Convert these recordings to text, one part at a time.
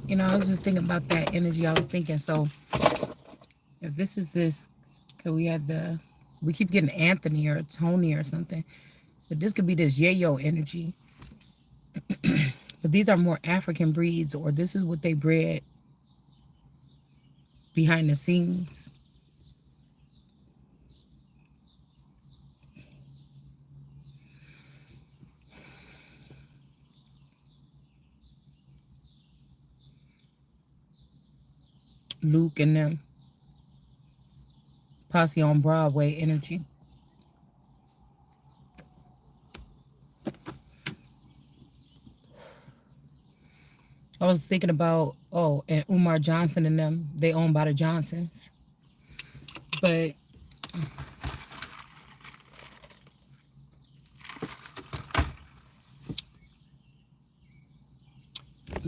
You know, I was just thinking about that energy. I was thinking, so if this is this, cause we keep getting Anthony or Tony or something, but this could be this yayo energy. But these are more African breeds, or this is what they bred behind the scenes. Luke and them, Posse on Broadway energy. I was thinking about, oh, and Umar Johnson and them, they owned by the Johnsons. But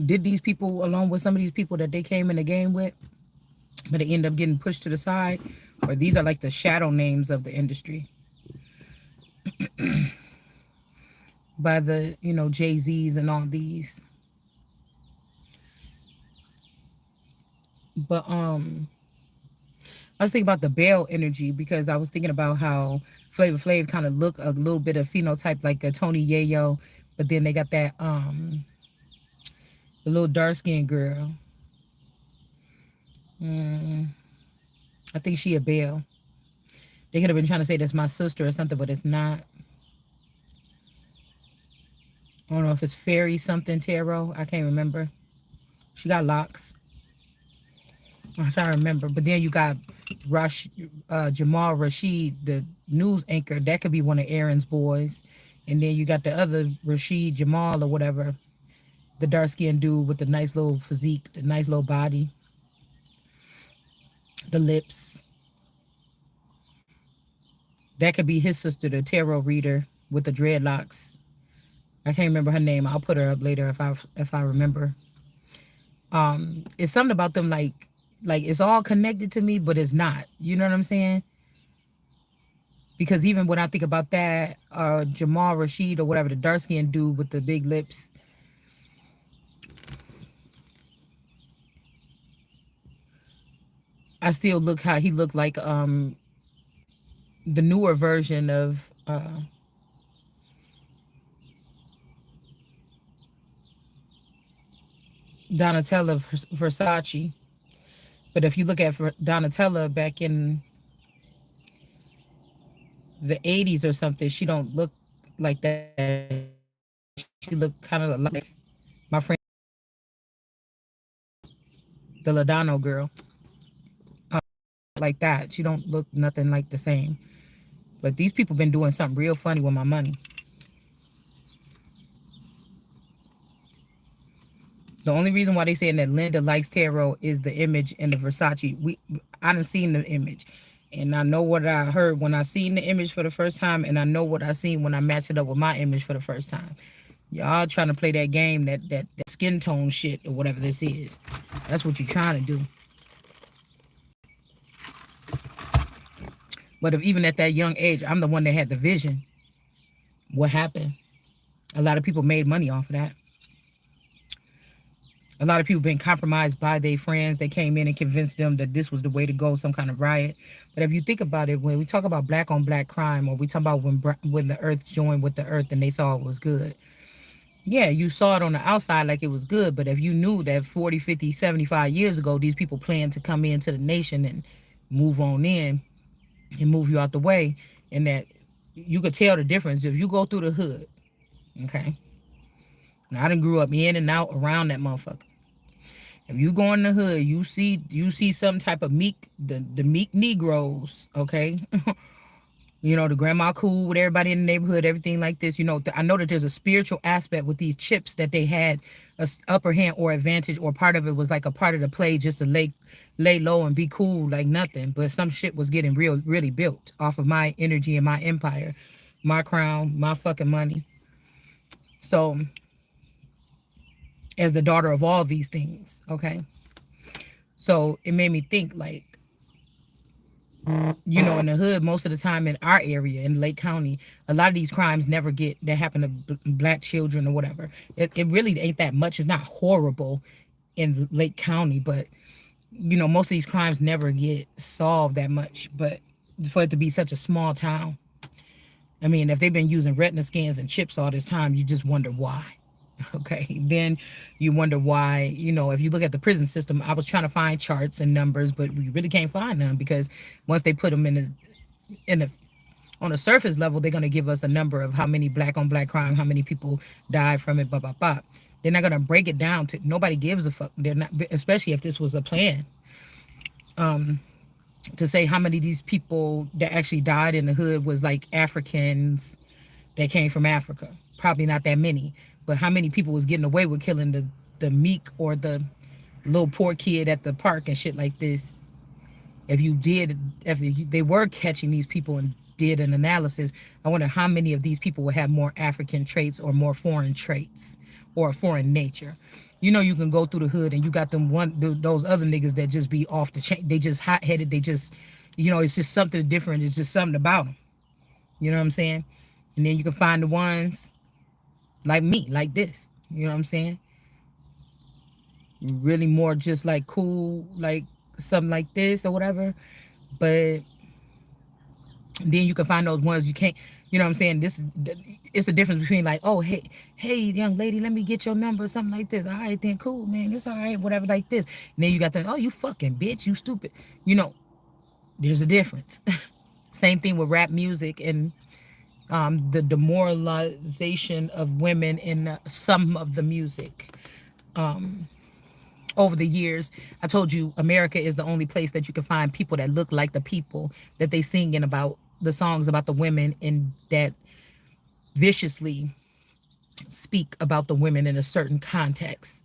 did these people, along with some of these people that they came in the game with, but they end up getting pushed to the side? Or these are like the shadow names of the industry by the, Jay-Z's and all these. But I was thinking about the Bell energy because I was thinking about how Flavor Flav kind of look a little bit of phenotype like a Tony Yayo, but then they got that the little dark skinned girl. I think she a Bell. They could have been trying to say that's my sister or something, but it's not. I don't know if it's Fairy something Tarot. I can't remember. She got locks. I'm trying to remember. But then you got Jamal Rashid, the news anchor. That could be one of Aaron's boys. And then you got the other Rashid Jamal or whatever. The dark skinned dude with the nice little physique, the nice little body, the lips. That could be his sister, the tarot reader with the dreadlocks. I can't remember her name. I'll put her up later if I remember. It's something about them like it's all connected to me, but it's not. You know what I'm saying? Because even when I think about that, Jamal Rashid or whatever, the dark skinned dude with the big lips, I still look how he looked like the newer version of Donatella Versace. But if you look at Donatella back in the 80s or something, she don't look like that. She look kind of like my friend, the Ladano girl, like that. She don't look nothing like the same. But these people been doing something real funny with my money. The only reason why they saying that Linda likes tarot is the image and the Versace. I done seen the image, and I know what I heard when I seen the image for the first time, and I know what I seen when I matched it up with my image for the first time. Y'all trying to play that game, that skin tone shit or whatever this is. That's what you're trying to do. But if even at that young age, I'm the one that had the vision. What happened? A lot of people made money off of that. A lot of people been compromised by their friends. They came in and convinced them that this was the way to go, some kind of riot. But if you think about it, when we talk about black on black crime, or we talk about when the earth joined with the earth and they saw it was good. Yeah, you saw it on the outside like it was good, but if you knew that 40, 50, 75 years ago, these people planned to come into the nation and move on in and move you out the way, and that you could tell the difference if you go through the hood, okay? Now, I done grew up in and out around that motherfucker. If you go in the hood, you see some type of the meek Negroes, okay? The grandma cool with everybody in the neighborhood, everything like this. I know that there's a spiritual aspect with these chips that they had a upper hand or advantage, or part of it was like a part of the play just to lay low and be cool like nothing. But some shit was getting really built off of my energy and my empire, my crown, my fucking money. So as the daughter of all these things, okay? So it made me think like, in the hood, most of the time in our area, in Lake County, a lot of these crimes never that happen to black children or whatever. It really ain't that much. It's not horrible in Lake County, but most of these crimes never get solved that much. But for it to be such a small town, I mean, if they've been using retina scans and chips all this time, you just wonder why. Okay, then you wonder why. If you look at the prison system, I was trying to find charts and numbers, but you really can't find them, because once they put them in the on a surface level, they're gonna give us a number of how many black on black crime, how many people died from it, blah blah blah. They're not gonna break it down to nobody gives a fuck. They're not, especially if this was a plan to say how many of these people that actually died in the hood was like Africans that came from Africa. Probably not that many, but how many people was getting away with killing the meek or the little poor kid at the park and shit like this. If they were catching these people and did an analysis, I wonder how many of these people would have more African traits or more foreign traits or a foreign nature. You can go through the hood and you got those other niggas that just be off the chain. They just hot headed. They just, it's just something different. It's just something about them. You know what I'm saying? And then you can find the ones like me, like this. You know what I'm saying? Really more just like cool, like something like this or whatever. But then you can find those ones you can't. You know what I'm saying? It's the difference between like, oh, hey, young lady, let me get your number or something like this. All right, then cool, man. It's all right, whatever, like this. And then you got the, oh, you fucking bitch, you stupid. There's a difference. Same thing with rap music and the demoralization of women in some of the music. Over the years, I told you America is the only place that you can find people that look like the people that they sing in about the songs about the women, and that viciously speak about the women in a certain context.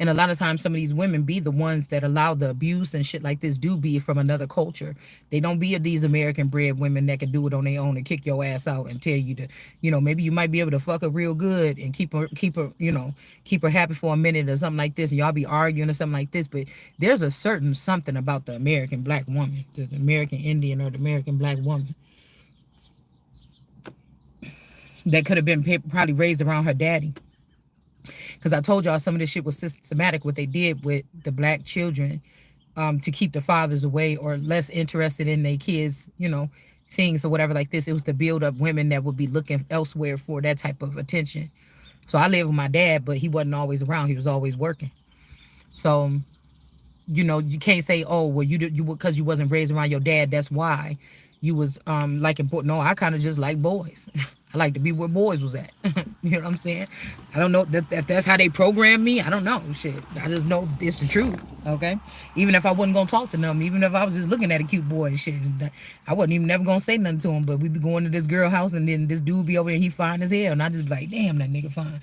And a lot of times some of these women be the ones that allow the abuse and shit like this do be from another culture. They don't be these American bred women that can do it on their own and kick your ass out and tell you to, maybe you might be able to fuck her real good and keep her, keep her happy for a minute or something like this, and y'all be arguing or something like this. But there's a certain something about the American black woman, the American Indian or the American black woman, that could have been probably raised around her daddy. Because I told y'all some of this shit was systematic, what they did with the black children, to keep the fathers away or less interested in their kids, things or whatever like this. It was to build up women that would be looking elsewhere for that type of attention. So I lived with my dad, but he wasn't always around. He was always working. So, you can't say, oh, well, you because you wasn't raised around your dad, that's why you was like important. No, I kind of just like boys. I like to be where boys was at. You know what I'm saying? I don't know that that's how they programmed me. I don't know. Shit. I just know it's the truth. Okay? Even if I wasn't going to talk to them, even if I was just looking at a cute boy and shit, I wasn't even never going to say nothing to him. But we'd be going to this girl house and then this dude be over there and he fine as hell. And I just be like, damn, that nigga fine.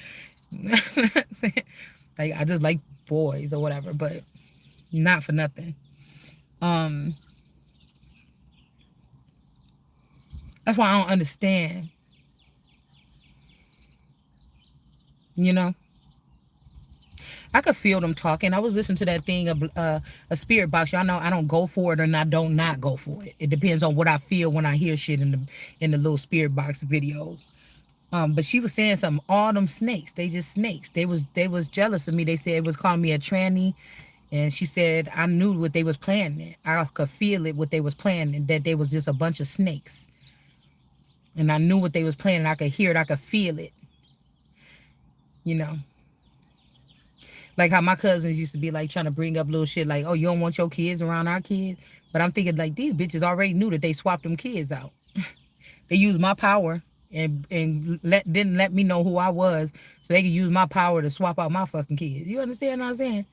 Like, I just like boys or whatever, but not for nothing. That's why I don't understand. I could feel them talking. I was listening to that thing, a spirit box. Y'all know I don't go for it and I don't not go for it. It depends on what I feel when I hear shit in the little spirit box videos. But she was saying something. All them snakes, they just snakes. They was jealous of me. They said it was calling me a tranny, and she said I knew what they was planning. I could feel it what they was planning. That they was just a bunch of snakes, and I knew what they was planning. I could hear it. I could feel it. Like how my cousins used to be like trying to bring up little shit like, oh, you don't want your kids around our kids. But I'm thinking like these bitches already knew that they swapped them kids out. They used my power and didn't let me know who I was, so they could use my power to swap out my fucking kids. You understand what I'm saying?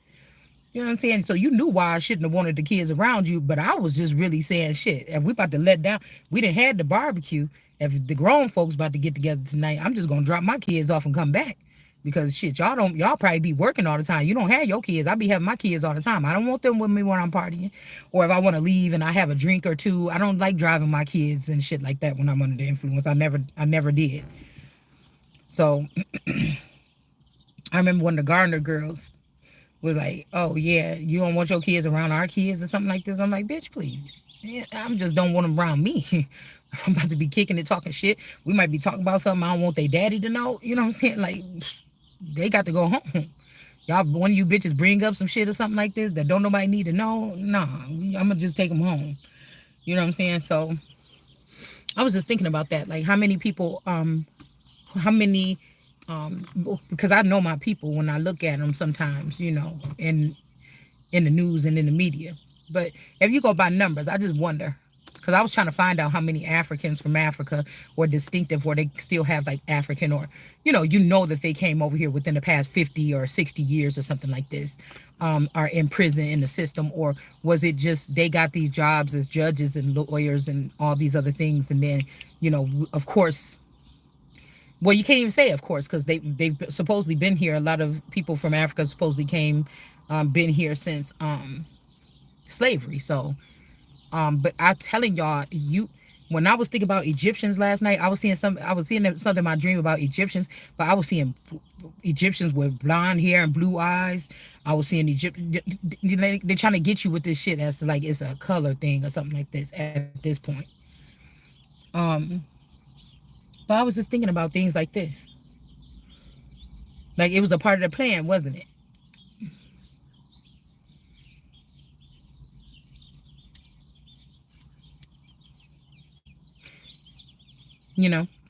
You know what I'm saying? So you knew why I shouldn't have wanted the kids around you, but I was just really saying shit. If we about to let down, we didn't have the barbecue. If the grown folks about to get together tonight, I'm just gonna drop my kids off and come back. Because shit, y'all probably be working all the time. You don't have your kids. I be having my kids all the time. I don't want them with me when I'm partying. Or if I want to leave and I have a drink or two, I don't like driving my kids and shit like that when I'm under the influence. I never did. So I remember when the Gardner girls was like, oh yeah, you don't want your kids around our kids or something like this. I'm like, bitch, please. Yeah, I just don't want them around me. If I'm about to be kicking it, talking shit, we might be talking about something I don't want their daddy to know. You know what I'm saying? Like, they got to go home. Y'all, one of you bitches bring up some shit or something like this that don't nobody need to know. Nah, I'm gonna just take them home. You know what I'm saying? So I was just thinking about that. Like, how many people, how many, because I know my people when I look at them sometimes, in the news and in the media. But if you go by numbers, I just wonder. Because I was trying to find out how many Africans from Africa were distinctive, or they still have like African, or, that they came over here within the past 50 or 60 years or something like this, are in prison in the system. Or was it just they got these jobs as judges and lawyers and all these other things? And then, of course, well, you can't even say of course, because they've supposedly been here. A lot of people from Africa supposedly came, been here since slavery. So, but I'm telling y'all, when I was thinking about Egyptians last night, I was seeing something in my dream about Egyptians, but I was seeing Egyptians with blonde hair and blue eyes. I was seeing Egypt. They're trying to get you with this shit as to like it's a color thing or something like this at this point. Um, but I was just thinking about things like this. Like it was a part of the plan, wasn't it?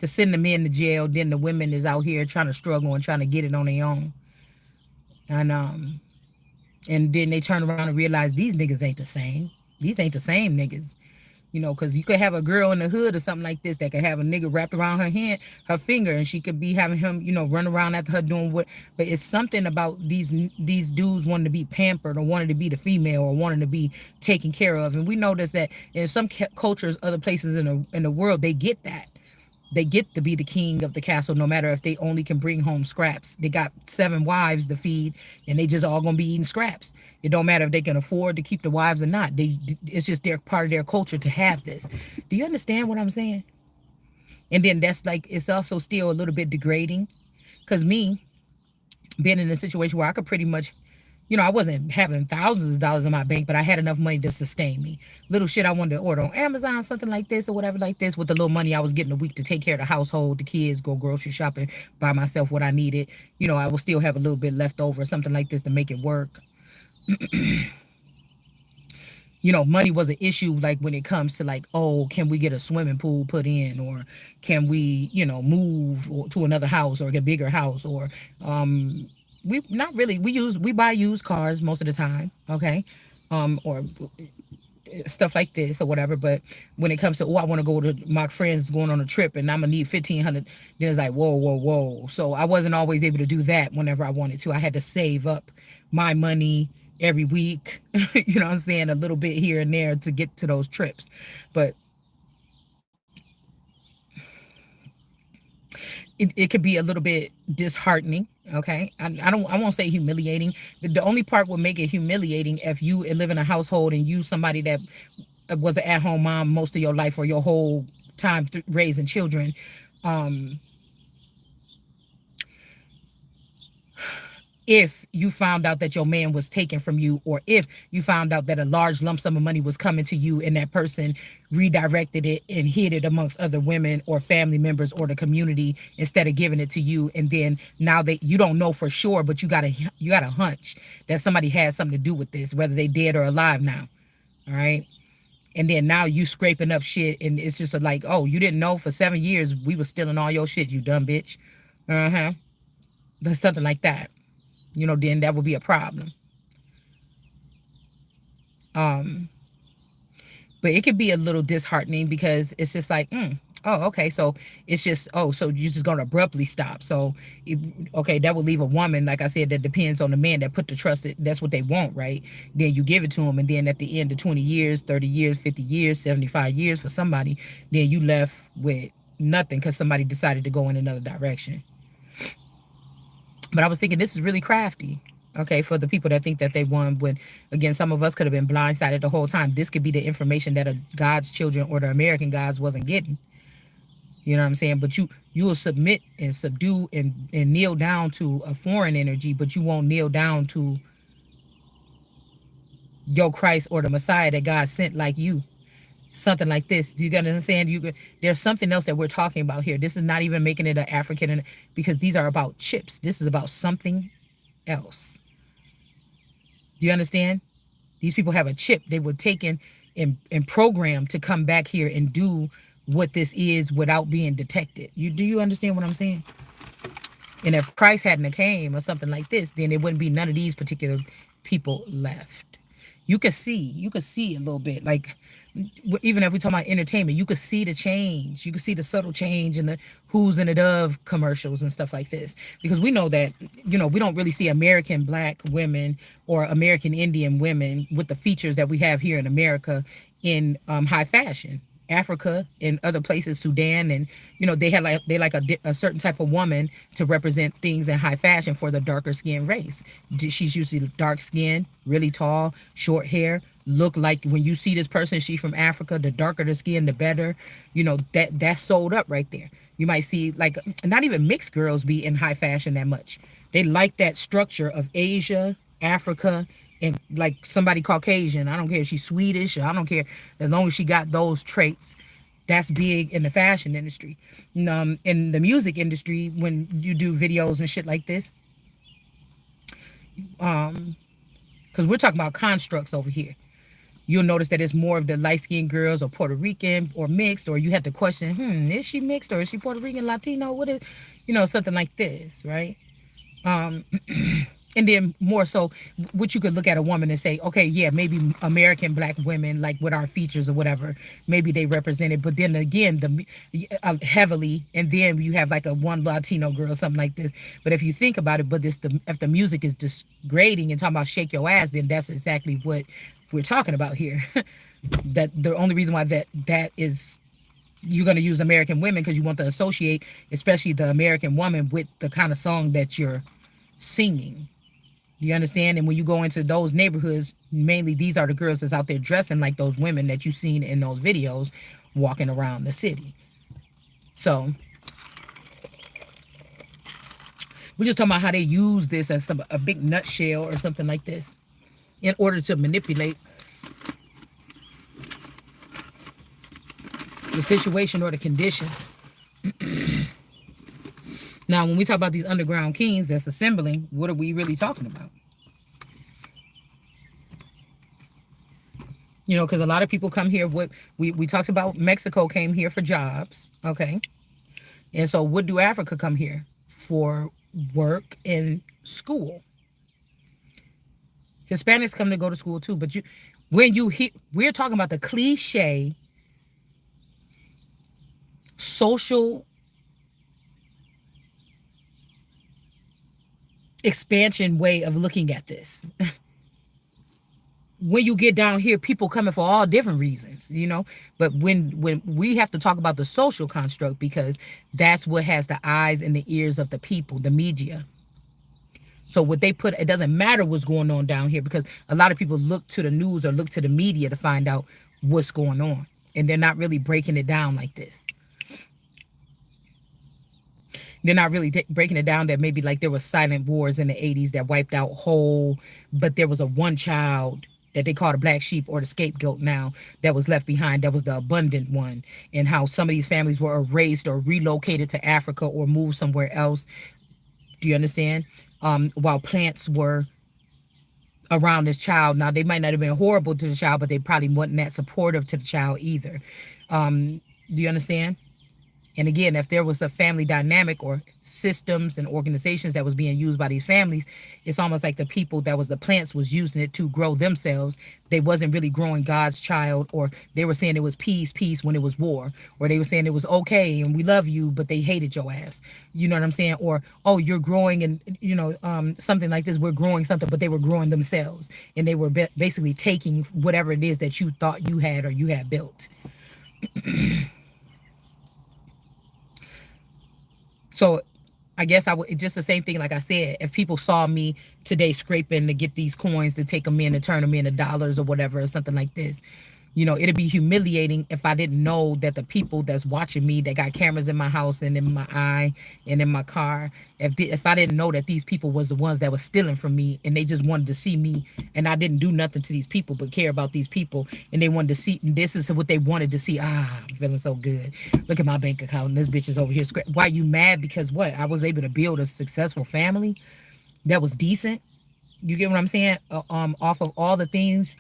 To send the men to jail, then the women is out here trying to struggle and trying to get it on their own. And then they turn around and realize these niggas ain't the same. These ain't the same niggas. Because you could have a girl in the hood or something like this that could have a nigga wrapped around her hand, her finger, and she could be having him, run around after her doing what. But it's something about these dudes wanting to be pampered or wanting to be the female or wanting to be taken care of. And we notice that in some cultures, other places in the world, they get that. They get to be the king of the castle, no matter if they only can bring home scraps. They got 7 wives to feed, and they just all gonna be eating scraps. It don't matter if they can afford to keep the wives or not. It's just their part of their culture to have this. Do you understand what I'm saying? And then that's like it's also still a little bit degrading, cause me being in a situation where I could pretty much, I wasn't having thousands of dollars in my bank, but I had enough money to sustain me. Little shit I wanted to order on Amazon, something like this or whatever like this, with the little money I was getting a week to take care of the household, the kids, go grocery shopping, buy myself what I needed. I will still have a little bit left over, something like this to make it work. Money was an issue, like when it comes to like, oh, can we get a swimming pool put in, or can we, move to another house or get a bigger house, or we not really we buy used cars most of the time, okay, or stuff like this or whatever. But when it comes to, oh, I want to go to my friends going on a trip and I'm gonna need 1,500, then it's like whoa, whoa, whoa. So I wasn't always able to do that whenever I wanted to. I had to save up my money every week, you know what I'm saying, a little bit here and there to get to those trips. But it could be a little bit disheartening. Okay, I won't say humiliating. The only part will make it humiliating if you live in a household and you somebody that was an at-home mom most of your life or your whole time raising children. um if you found out that your man was taken from you, or if you found out that a large lump sum of money was coming to you and that person redirected it and hid it amongst other women or family members or the community instead of giving it to you, and then now that you don't know for sure, but you got a hunch that somebody had something to do with this, whether they dead or alive now. All right. And then now you scraping up shit, and it's just like, oh, you didn't know for 7 years we was stealing all your shit, you dumb bitch. Uh-huh. That's something like that. Then that would be a problem. Um, but it could be a little disheartening because it's just like, oh, okay, so it's just, oh, so you're just gonna abruptly stop. So, okay, that would leave a woman, like I said, that depends on the man that put the trust. That's what they want, right? Then you give it to them, and then at the end of 20 years, 30 years, 50 years, 75 years for somebody, then you left with nothing because somebody decided to go in another direction. But I was thinking this is really crafty. Okay, for the people that think that they won, when again some of us could have been blindsided the whole time. This could be the information that God's children or the American gods wasn't getting. You know what I'm saying? But you will submit and subdue and kneel down to a foreign energy, but you won't kneel down to your Christ or the Messiah that God sent like you. something like this. Do you understand? There's something else that we're talking about here. This is not even making it an African, because these are about chips. This is about something else. Do you understand? These people have a chip. They were taken and programmed to come back here and do what this is without being detected. Do you understand what I'm saying? And if Christ hadn't came or something like this, then there wouldn't be none of these particular people left. You could see a little bit, like even if we talk about entertainment, you could see the change. You could see the subtle change in the who's and the dove commercials and stuff like this. Because we know that, we don't really see American black women or American Indian women with the features that we have here in America in high fashion. Africa and other places, Sudan, and they like a certain type of woman to represent things in high fashion for the darker skin race. She's usually dark skinned, really tall, short hair. Look like when you see this person, she from Africa. The darker the skin, the better. That's sold up right there. You might see like not even mixed girls be in high fashion that much. They like that structure of Asia, Africa, and like somebody Caucasian. I don't care if she's Swedish. I don't care, as long as she got those traits. That's big in the fashion industry. In the music industry, when you do videos and shit like this, because we're talking about constructs over here. You'll notice that it's more of the light-skinned girls or Puerto Rican or mixed, or you have to question, is she mixed or is she Puerto Rican, Latino? What is, something like this, right? And then more so, what you could look at a woman and say, okay, yeah, maybe American black women, like with our features or whatever, maybe they represent it. But then again, heavily, and then you have like a one Latino girl, something like this. But if you think about it, if the music is degrading and talking about shake your ass, then that's exactly what we're talking about here. That the only reason why that is, you're going to use American women because you want to associate, especially the American woman, with the kind of song that you're singing. You understand? And when you go into those neighborhoods, mainly these are the girls that's out there dressing like those women that you've seen in those videos walking around the city. So we're just talking about how they use this as a big nutshell or something like this in order to manipulate the situation or the conditions. Now, when we talk about these underground kings that's assembling, what are we really talking about? Because a lot of people come here. We talked about Mexico came here for jobs, okay? And so what do Africa come here for? Work and school. Hispanics come to go to school too, but we're talking about the cliche social expansion way of looking at this. When you get down here, people coming for all different reasons, but when we have to talk about the social construct, because that's what has the eyes and the ears of the people, the media. So what they put, it doesn't matter what's going on down here, because a lot of people look to the news or look to the media to find out what's going on, and they're not really breaking it down like this. They're not really breaking it down that maybe like there was silent wars in the 80s that wiped out whole, but there was a one child that they call the black sheep or the scapegoat now that was left behind. That was the abundant one, and how some of these families were erased or relocated to Africa or moved somewhere else. Do you understand? While plants were around this child. Now, they might not have been horrible to the child, but they probably wasn't that supportive to the child either. Do you understand? And again, if there was a family dynamic or systems and organizations that was being used by these families, it's almost like the people that was the plants was using it to grow themselves. They wasn't really growing God's child, or they were saying it was peace, peace when it was war, or they were saying it was okay and we love you, but they hated your ass. You know what I'm saying? Or, oh, you're growing, and something like this, we're growing something, but they were growing themselves, and they were basically taking whatever it is that you thought you had or you had built. So I guess just the same thing, like I said, if people saw me today scraping to get these coins to take them in and turn them into dollars or whatever, or something like this, It'd be humiliating if I didn't know that the people that's watching me, that got cameras in my house and in my eye and in my car, if I didn't know that these people was the ones that was stealing from me, and they just wanted to see me, and I didn't do nothing to these people but care about these people, and they wanted to see, this is what they wanted to see. I'm feeling so good. Look at my bank account, and this bitch is over here. Why you mad? Because what? I was able to build a successful family that was decent. You get what I'm saying? Off of all the things,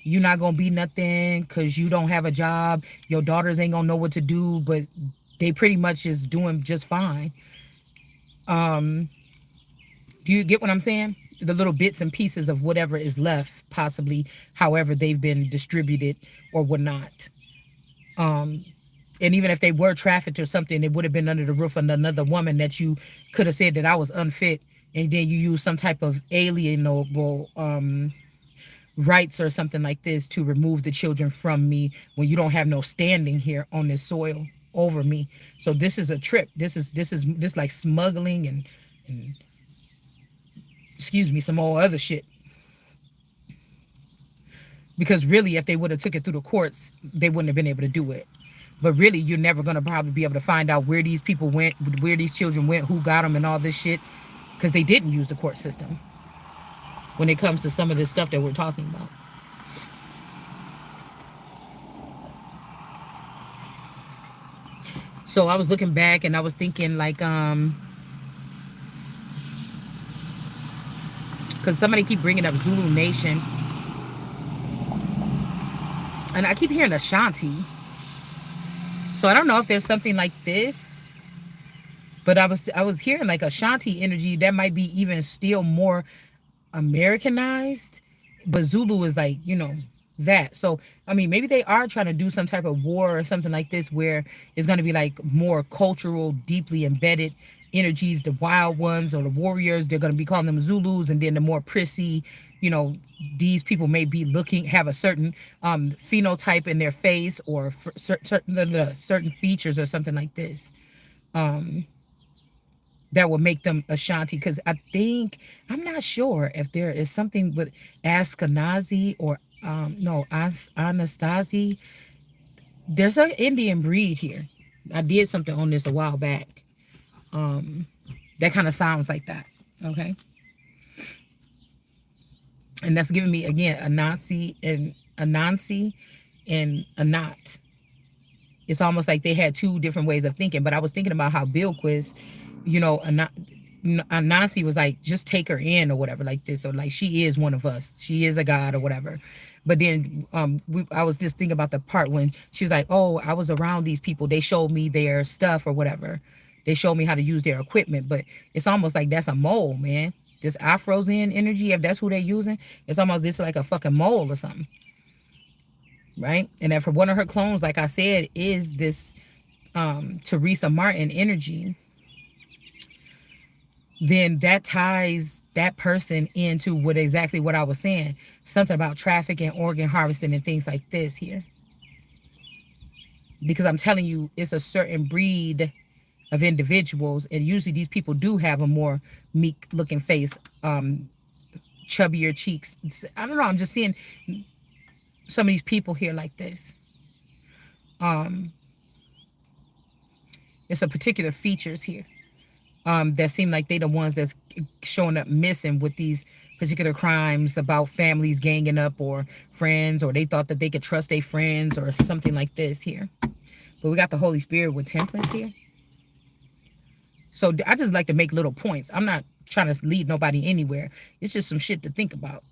you're not gonna be nothing because you don't have a job. Your daughters ain't gonna know what to do, but they pretty much is doing just fine. Do you get what I'm saying? The little bits and pieces of whatever is left, possibly, however they've been distributed or whatnot. And even if they were trafficked or something, it would have been under the roof of another woman that you could have said that I was unfit, and then you use some type of alienable rights or something like this to remove the children from me when you don't have no standing here on this soil over me. So this is a trip. This like smuggling and excuse me, some more other shit. Because really, if they would have took it through the courts, they wouldn't have been able to do it. But really, you're never gonna probably be able to find out where these people went, where these children went, who got them, and all this shit, because they didn't use the court system when it comes to some of this stuff that we're talking about. So I was looking back and I was thinking like, because somebody keep bringing up Zulu Nation, and I keep hearing Ashanti. So I don't know if there's something like this, but I was hearing like Ashanti energy that might be even still more Americanized, but Zulu is like, that. So, I mean, maybe they are trying to do some type of war or something like this where it's going to be like more cultural, deeply embedded energies, the wild ones or the warriors. They're going to be calling them Zulus, and then the more prissy, you know, these people may be have a certain phenotype in their face or certain features or something like this. That will make them Ashanti. Because I think, I'm not sure if there is something with Ashkenazi or no, Anastasi. There's an Indian breed here. I did something on this a while back. That kind of sounds like that. Okay. And that's giving me again Anansi and Anat. It's almost like they had two different ways of thinking. But I was thinking about how Bill Quiz, Anansi was like, just take her in or whatever, like this, or like she is one of us, she is a god or whatever. But then I was just thinking about the part when she was like, oh, I was around these people, they showed me their stuff or whatever, they showed me how to use their equipment. But it's almost like that's a mole, man. This Afrozen energy, if that's who they're using, it's almost this like a fucking mole or something, right? And that for one of her clones, like I said, is this Teresa Martin energy, then that ties that person into exactly what I was saying. Something about trafficking, organ harvesting, and things like this here. Because I'm telling you, it's a certain breed of individuals, and usually these people do have a more meek looking face, chubbier cheeks. I don't know, I'm just seeing some of these people here like this. It's a particular features here. That seem like they the ones that's showing up missing with these particular crimes about families ganging up or friends, or they thought that they could trust their friends or something like this here. But we got the Holy Spirit with temperance here. So I just like to make little points. I'm not trying to lead nobody anywhere. It's just some shit to think about.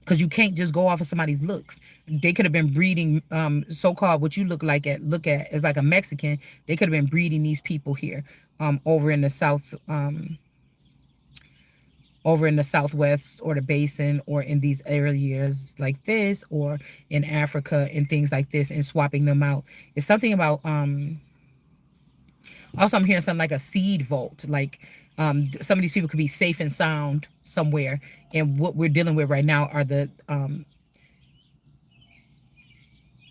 Because you can't just go off of somebody's looks. They could have been breeding so-called what you look at as like a Mexican. They could have been breeding these people here over in the south, over in the southwest or the basin, or in these areas like this, or in Africa and things like this, and swapping them out. It's something about also I'm hearing something like a seed vault, like some of these people could be safe and sound somewhere, and what we're dealing with right now are the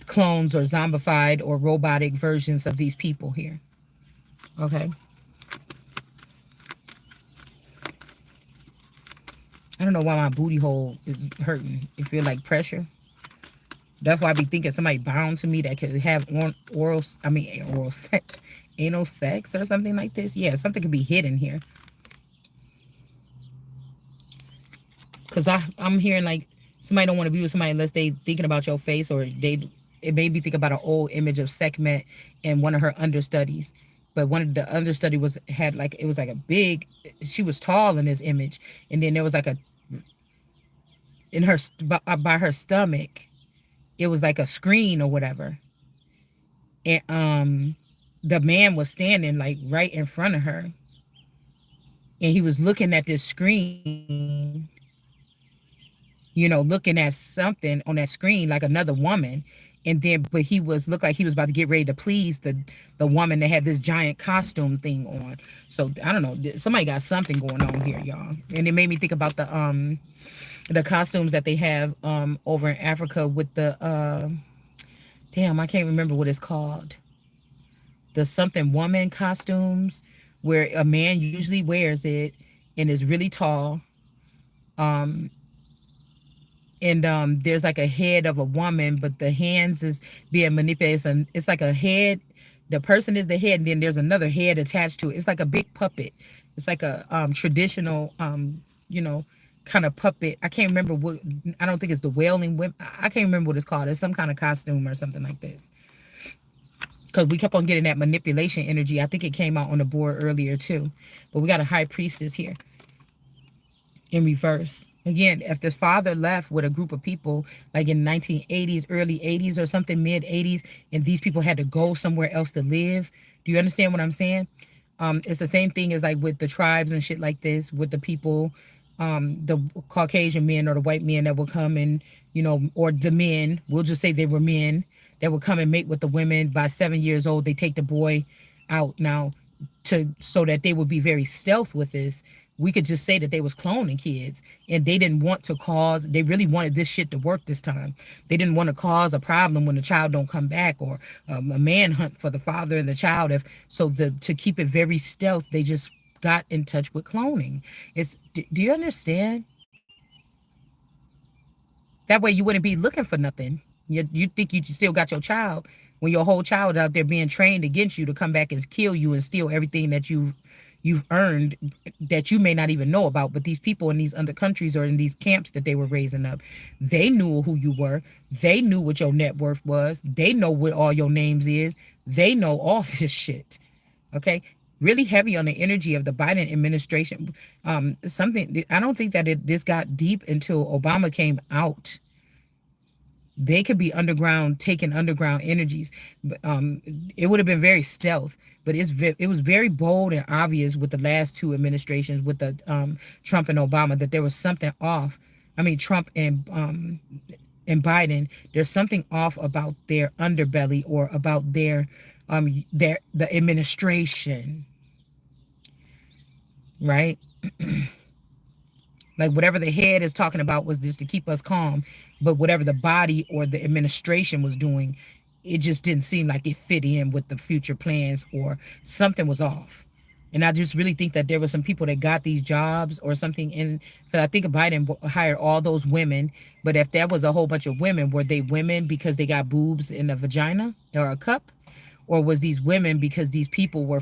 clones or zombified or robotic versions of these people here. Okay. I don't know why my booty hole is hurting. It feels like pressure. That's why I be thinking somebody bound to me that could have oral sex, anal sex or something like this. Yeah, something could be hidden here. Cause I'm hearing like somebody don't want to be with somebody unless they thinking about your face, or they it made me think about an old image of Sekhmet and one of her understudies. But one of the understudy was had like it was like a big. She was tall in this image, and then there was like a in her by her stomach. It was like a screen or whatever, and the man was standing like right in front of her, and he was looking at this screen, looking at something on that screen like another woman. And then, but he was looked like he was about to get ready to please the woman that had this giant costume thing on. So I don't know. Somebody got something going on here, y'all. And it made me think about the costumes that they have over in Africa with the damn, I can't remember what it's called. The something woman costumes where a man usually wears it and is really tall. Um, and there's like a head of a woman, but the hands is being manipulated. And it's like a head. The person is the head, and then there's another head attached to it. It's like a big puppet. It's like a traditional, you know, kind of puppet. I can't remember what. I don't think it's the wailing women. I can't remember what it's called. It's some kind of costume or something like this. Because we kept on getting that manipulation energy. I think it came out on the board earlier too. But we got a high priestess here in reverse. Again, if the father left with a group of people, like in 1980s, early 80s or something, mid 80s, and these people had to go somewhere else to live, do you understand what I'm saying? It's the same thing as like with the tribes and shit like this, with the people, the Caucasian men or the white men that would come and, or the men, we'll just say they were men that would come and mate with the women. By 7 years old, they take the boy out. Now, so that they would be very stealth with this, we could just say that they was cloning kids, and they didn't want to cause, they really wanted this shit to work this time. They didn't want to cause a problem when the child don't come back, or a manhunt for the father and the child. If so, to keep it very stealth, they just got in touch with cloning. Do you understand? That way you wouldn't be looking for nothing. You think you still got your child when your whole child out there being trained against you to come back and kill you and steal everything that you've earned, that you may not even know about. But these people in these other countries or in these camps that they were raising up, they knew who you were. They knew what your net worth was. They know what all your names is. They know all this shit. Okay. Really heavy on the energy of the Biden administration. Something I don't think that this got deep until Obama came out. They could be underground, taking underground energies. But it would have been very stealth. But it was very bold and obvious with the last two administrations, with the Trump and Obama, that there was something off. I mean, Trump and Biden. There's something off about their underbelly, or about the administration, right? Like whatever the head is talking about was just to keep us calm, but whatever the body or the administration was doing, it just didn't seem like it fit in with the future plans, or something was off. And I just really think that there were some people that got these jobs or something. And because I think Biden hired all those women, but if that was a whole bunch of women, were they women because they got boobs in a vagina or a cup? Or was these women because these people were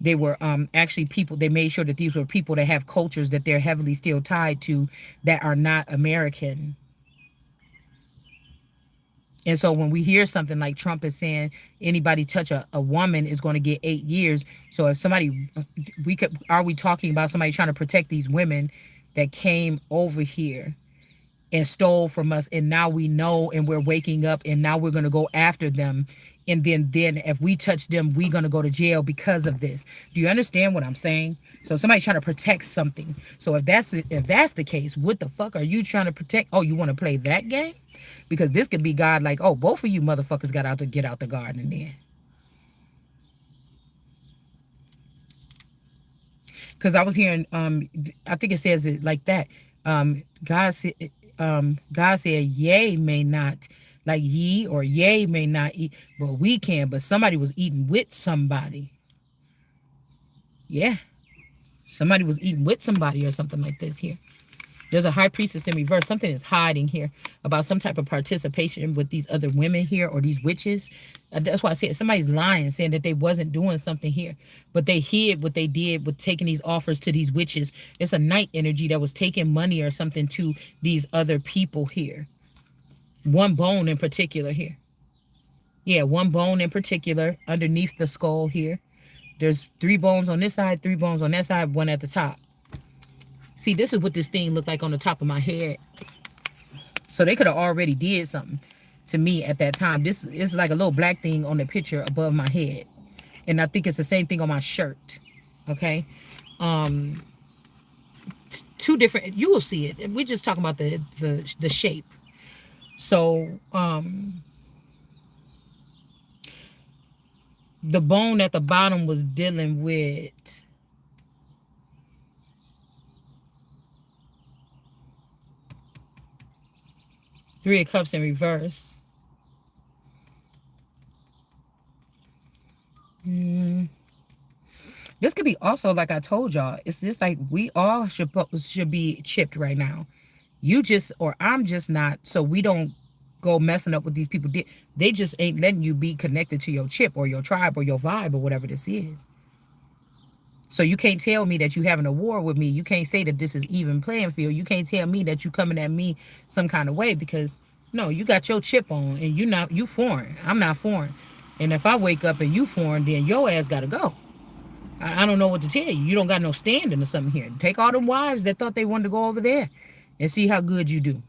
they were actually people, they made sure that these were people that have cultures that they're heavily still tied to, that are not American. And so when we hear something like Trump is saying anybody touch a woman is going to get 8 years. So if somebody, are we talking about somebody trying to protect these women that came over here and stole from us, and now we know, and we're waking up, and now we're going to go after them, and then if we touch them, we're going to go to jail because of this? Do you understand what I'm saying? So somebody's trying to protect something. So if that's the case, what the fuck are you trying to protect? Oh, you want to play that game? Because this could be God, like, oh, both of you motherfuckers got out to get out the garden then. Because I was hearing, I think it says it like that. God said, yea may not, like ye or yea may not eat, but we can. But somebody was eating with somebody. Yeah, somebody was eating with somebody or something like this here. There's a high priestess in reverse. Something is hiding here about some type of participation with these other women here or these witches. That's why I said somebody's lying, saying that they wasn't doing something here, but they hid what they did with taking these offers to these witches. It's a night energy that was taking money or something to these other people here. One bone in particular here. Yeah, one bone in particular underneath the skull here. There's 3 bones on this side, 3 bones on that side, one at the top. See, this is what this thing looked like on the top of my head. So they could have already did something to me at that time. This is like a little black thing on the picture above my head. And I think it's the same thing on my shirt. Okay. 2 different, you will see it. We're just talking about the shape. So the bone at the bottom was dealing with Three of Cups in reverse. This could be also, like I told y'all, it's just like we all should be chipped right now. You just, or I'm just not, so we don't go messing up with these people. They just ain't letting you be connected to your chip or your tribe or your vibe or whatever this is. So you can't tell me that you having a war with me. You can't say that this is even playing field. You can't tell me that you coming at me some kind of way, because no, you got your chip on and you foreign. I'm not foreign. And if I wake up and you foreign, then your ass got to go. I don't know what to tell you. You don't got no standing or something here. Take all them wives that thought they wanted to go over there and see how good you do.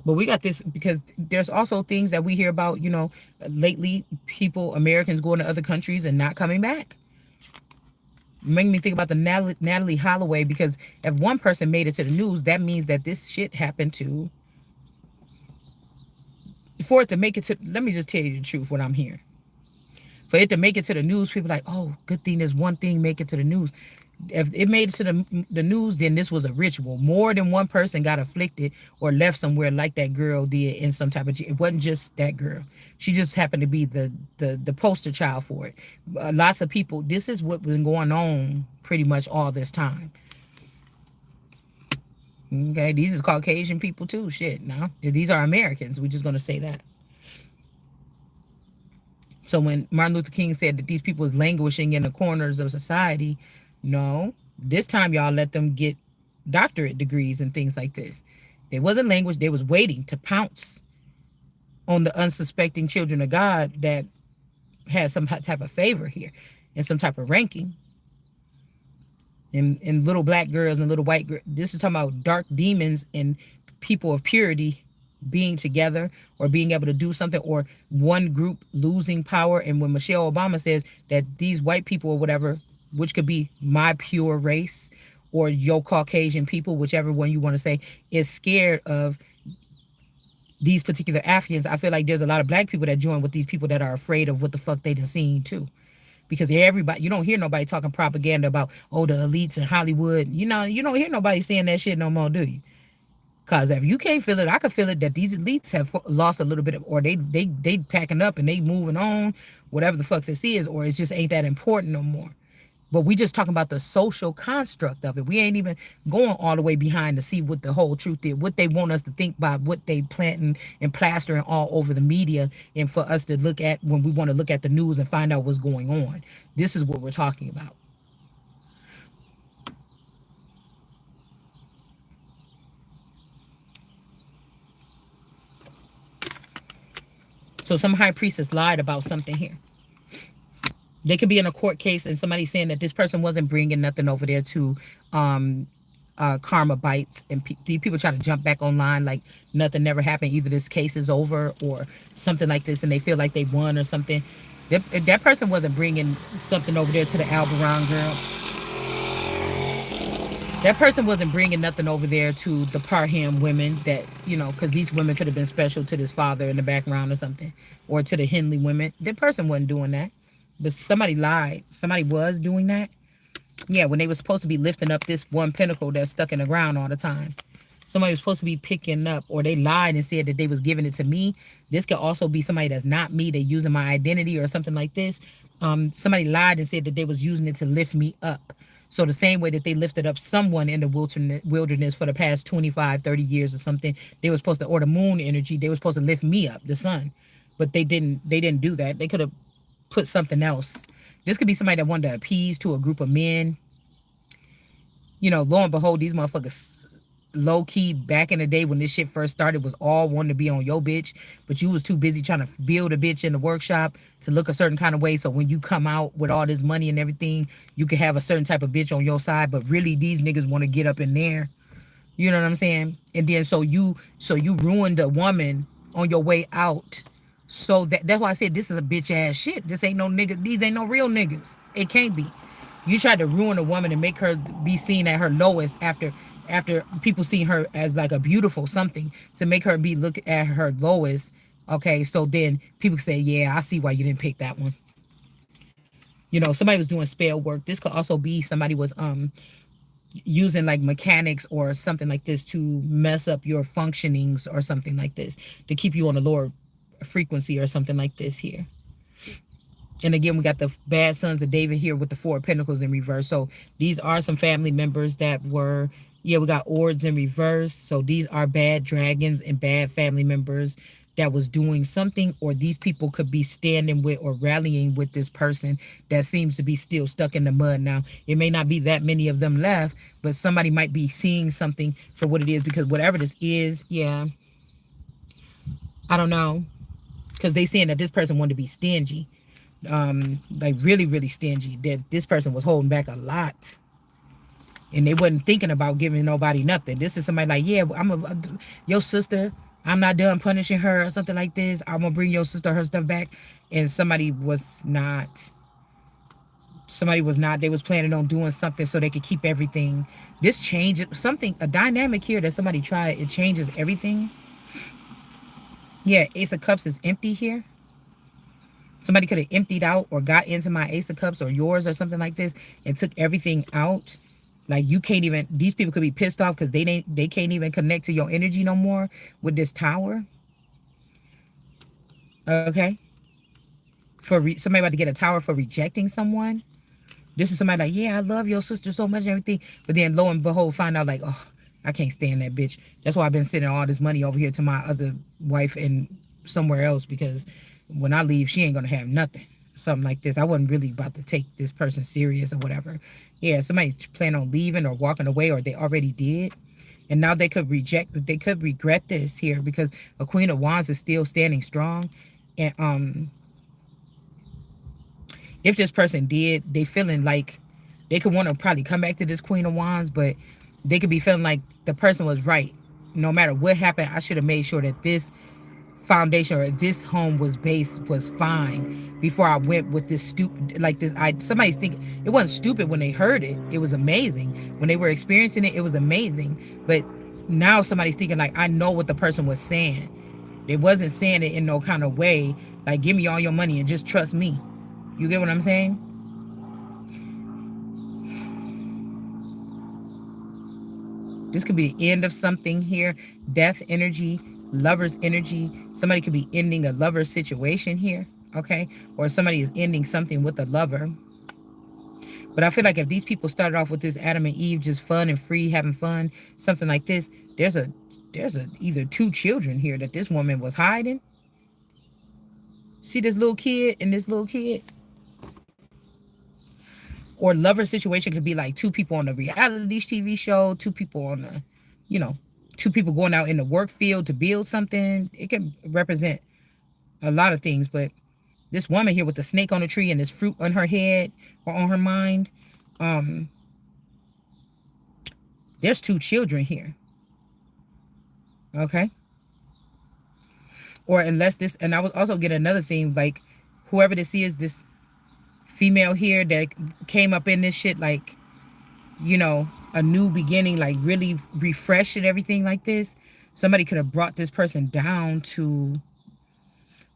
But we got this because there's also things that we hear about, you know, lately, people, Americans going to other countries and not coming back. Make me think about the Natalie Holloway, because if one person made it to the news, that means that this shit happened to, for it to make it to, let me just tell you the truth, what I'm hearing. For it to make it to the news, people are like, oh, good thing there's one thing make it to the news. If it made it to the news, then this was a ritual. More than one person got afflicted or left somewhere like that girl did in some type of, it wasn't just that girl. She just happened to be the poster child for it. Lots of people, this is what's been going on pretty much all this time. Okay, these is Caucasian people too. Shit, no. These are Americans. We're just going to say that. So when Martin Luther King said that these people is languishing in the corners of society, no, this time y'all let them get doctorate degrees and things like this. They wasn't language. They was waiting to pounce on the unsuspecting children of God that had some type of favor here and some type of ranking. And little black girls and little white girls. This is talking about dark demons and people of purity being together or being able to do something, or one group losing power. And when Michelle Obama says that these white people or whatever, which could be my pure race or your Caucasian people, whichever one you want to say, is scared of these particular Africans, I feel like there's a lot of black people that join with these people that are afraid of what the fuck they done seen too. Because everybody, you don't hear nobody talking propaganda about, oh, the elites in Hollywood. You know, you don't hear nobody saying that shit no more, do you? Because if you can't feel it, I can feel it that these elites have lost a little bit of, or they packing up and they moving on, whatever the fuck this is, or it just ain't that important no more. But we just talking about the social construct of it. We ain't even going all the way behind to see what the whole truth is, what they want us to think by what they planting and plastering all over the media, and for us to look at when we want to look at the news and find out what's going on. This is what we're talking about. So some high priestess lied about something here. They could be in a court case and somebody saying that this person wasn't bringing nothing over there to karma bites, and people try to jump back online like nothing never happened. Either this case is over or something like this, and they feel like they won or something. That person wasn't bringing something over there to the Albaron girl. That person wasn't bringing nothing over there to the Parham women that, you know, because these women could have been special to this father in the background or something, or to the Henley women. That person wasn't doing that. But somebody lied. Somebody was doing that. Yeah, when they were supposed to be lifting up this one pinnacle that's stuck in the ground all the time. Somebody was supposed to be picking up, or they lied and said that they was giving it to me. This could also be somebody that's not me. They're using my identity or something like this. Somebody lied and said that they was using it to lift me up. So the same way that they lifted up someone in the wilderness for the past 25, 30 years or something, they were supposed to, or the moon energy, they were supposed to lift me up, the sun. But they didn't do that. They could have put something else. This could be somebody that wanted to appease to a group of men. Lo and behold, these motherfuckers low key back in the day when this shit first started was all wanting to be on your bitch, but you was too busy trying to build a bitch in the workshop to look a certain kind of way. So when you come out with all this money and everything, you can have a certain type of bitch on your side. But really, these niggas want to get up in there. You know what I'm saying? And then so you ruined a woman on your way out. So that's why I said this is a bitch ass shit. This ain't no nigga. These ain't no real niggas. It can't be. You tried to ruin a woman and make her be seen at her lowest after people see her as like a beautiful something, to make her be look at her lowest. Okay, so then people say, yeah, I see why you didn't pick that one. Somebody was doing spell work. This could also be somebody was using like mechanics or something like this to mess up your functionings or something like this, to keep you on a lower frequency or something like this here. And again, we got the bad sons of David here with the Four of Pentacles in reverse. So these are some family members that were, yeah, we got Ords in reverse. So these are bad dragons and bad family members that was doing something, or these people could be standing with or rallying with this person that seems to be still stuck in the mud. Now, it may not be that many of them left, but somebody might be seeing something for what it is, because whatever this is, yeah, I don't know. Because they saying that this person wanted to be stingy. Like really, really stingy. That this person was holding back a lot. And they wasn't thinking about giving nobody nothing. This is somebody like, yeah, your sister, I'm not done punishing her or something like this. I'm going to bring your sister her stuff back. And somebody was not. They was planning on doing something so they could keep everything. This changes something, a dynamic here that somebody tried. It changes everything. Yeah, Ace of Cups is empty here. Somebody could have emptied out or got into my Ace of Cups or yours or something like this and took everything out. Like you can't even, these people could be pissed off because they can't even connect to your energy no more with this tower. Okay. Somebody about to get a tower for rejecting someone. This is somebody like, yeah, I love your sister so much and everything. But then lo and behold, find out like, oh, I can't stand that bitch. That's why I've been sending all this money over here to my other wife and somewhere else, because when I leave, she ain't going to have nothing. Something like this. I wasn't really about to take this person serious or whatever. Yeah, somebody plan on leaving or walking away, or they already did. And now they could regret this here, because a Queen of Wands is still standing strong. And if this person did, they feeling like they could want to probably come back to this Queen of Wands, but they could be feeling like the person was right. No matter what happened, I should have made sure that this foundation or this home was fine before I went with this stupid, like this. Somebody's thinking it wasn't stupid when they heard it. It was amazing. When they were experiencing it, it was amazing. But now somebody's thinking like, I know what the person was saying. They wasn't saying it in no kind of way, like, give me all your money and just trust me. You get what I'm saying? This could be the end of something here. Death energy, lover's energy. Somebody could be ending a lover situation here, okay? Or somebody is ending something with a lover. But I feel like if these people started off with this Adam and Eve, just fun and free, having fun, something like this, there's either two children here that this woman was hiding. See this little kid and this little kid? Or lover situation could be like two people on a reality TV show, two people on a, two people going out in the work field to build something. It can represent a lot of things, but this woman here with the snake on the tree and this fruit on her head or on her mind, there's two children here. Okay. Or unless this, and I was also getting another thing, like whoever this is, this female here that came up in this shit, like, a new beginning, like really refreshed and everything like this. Somebody could have brought this person down to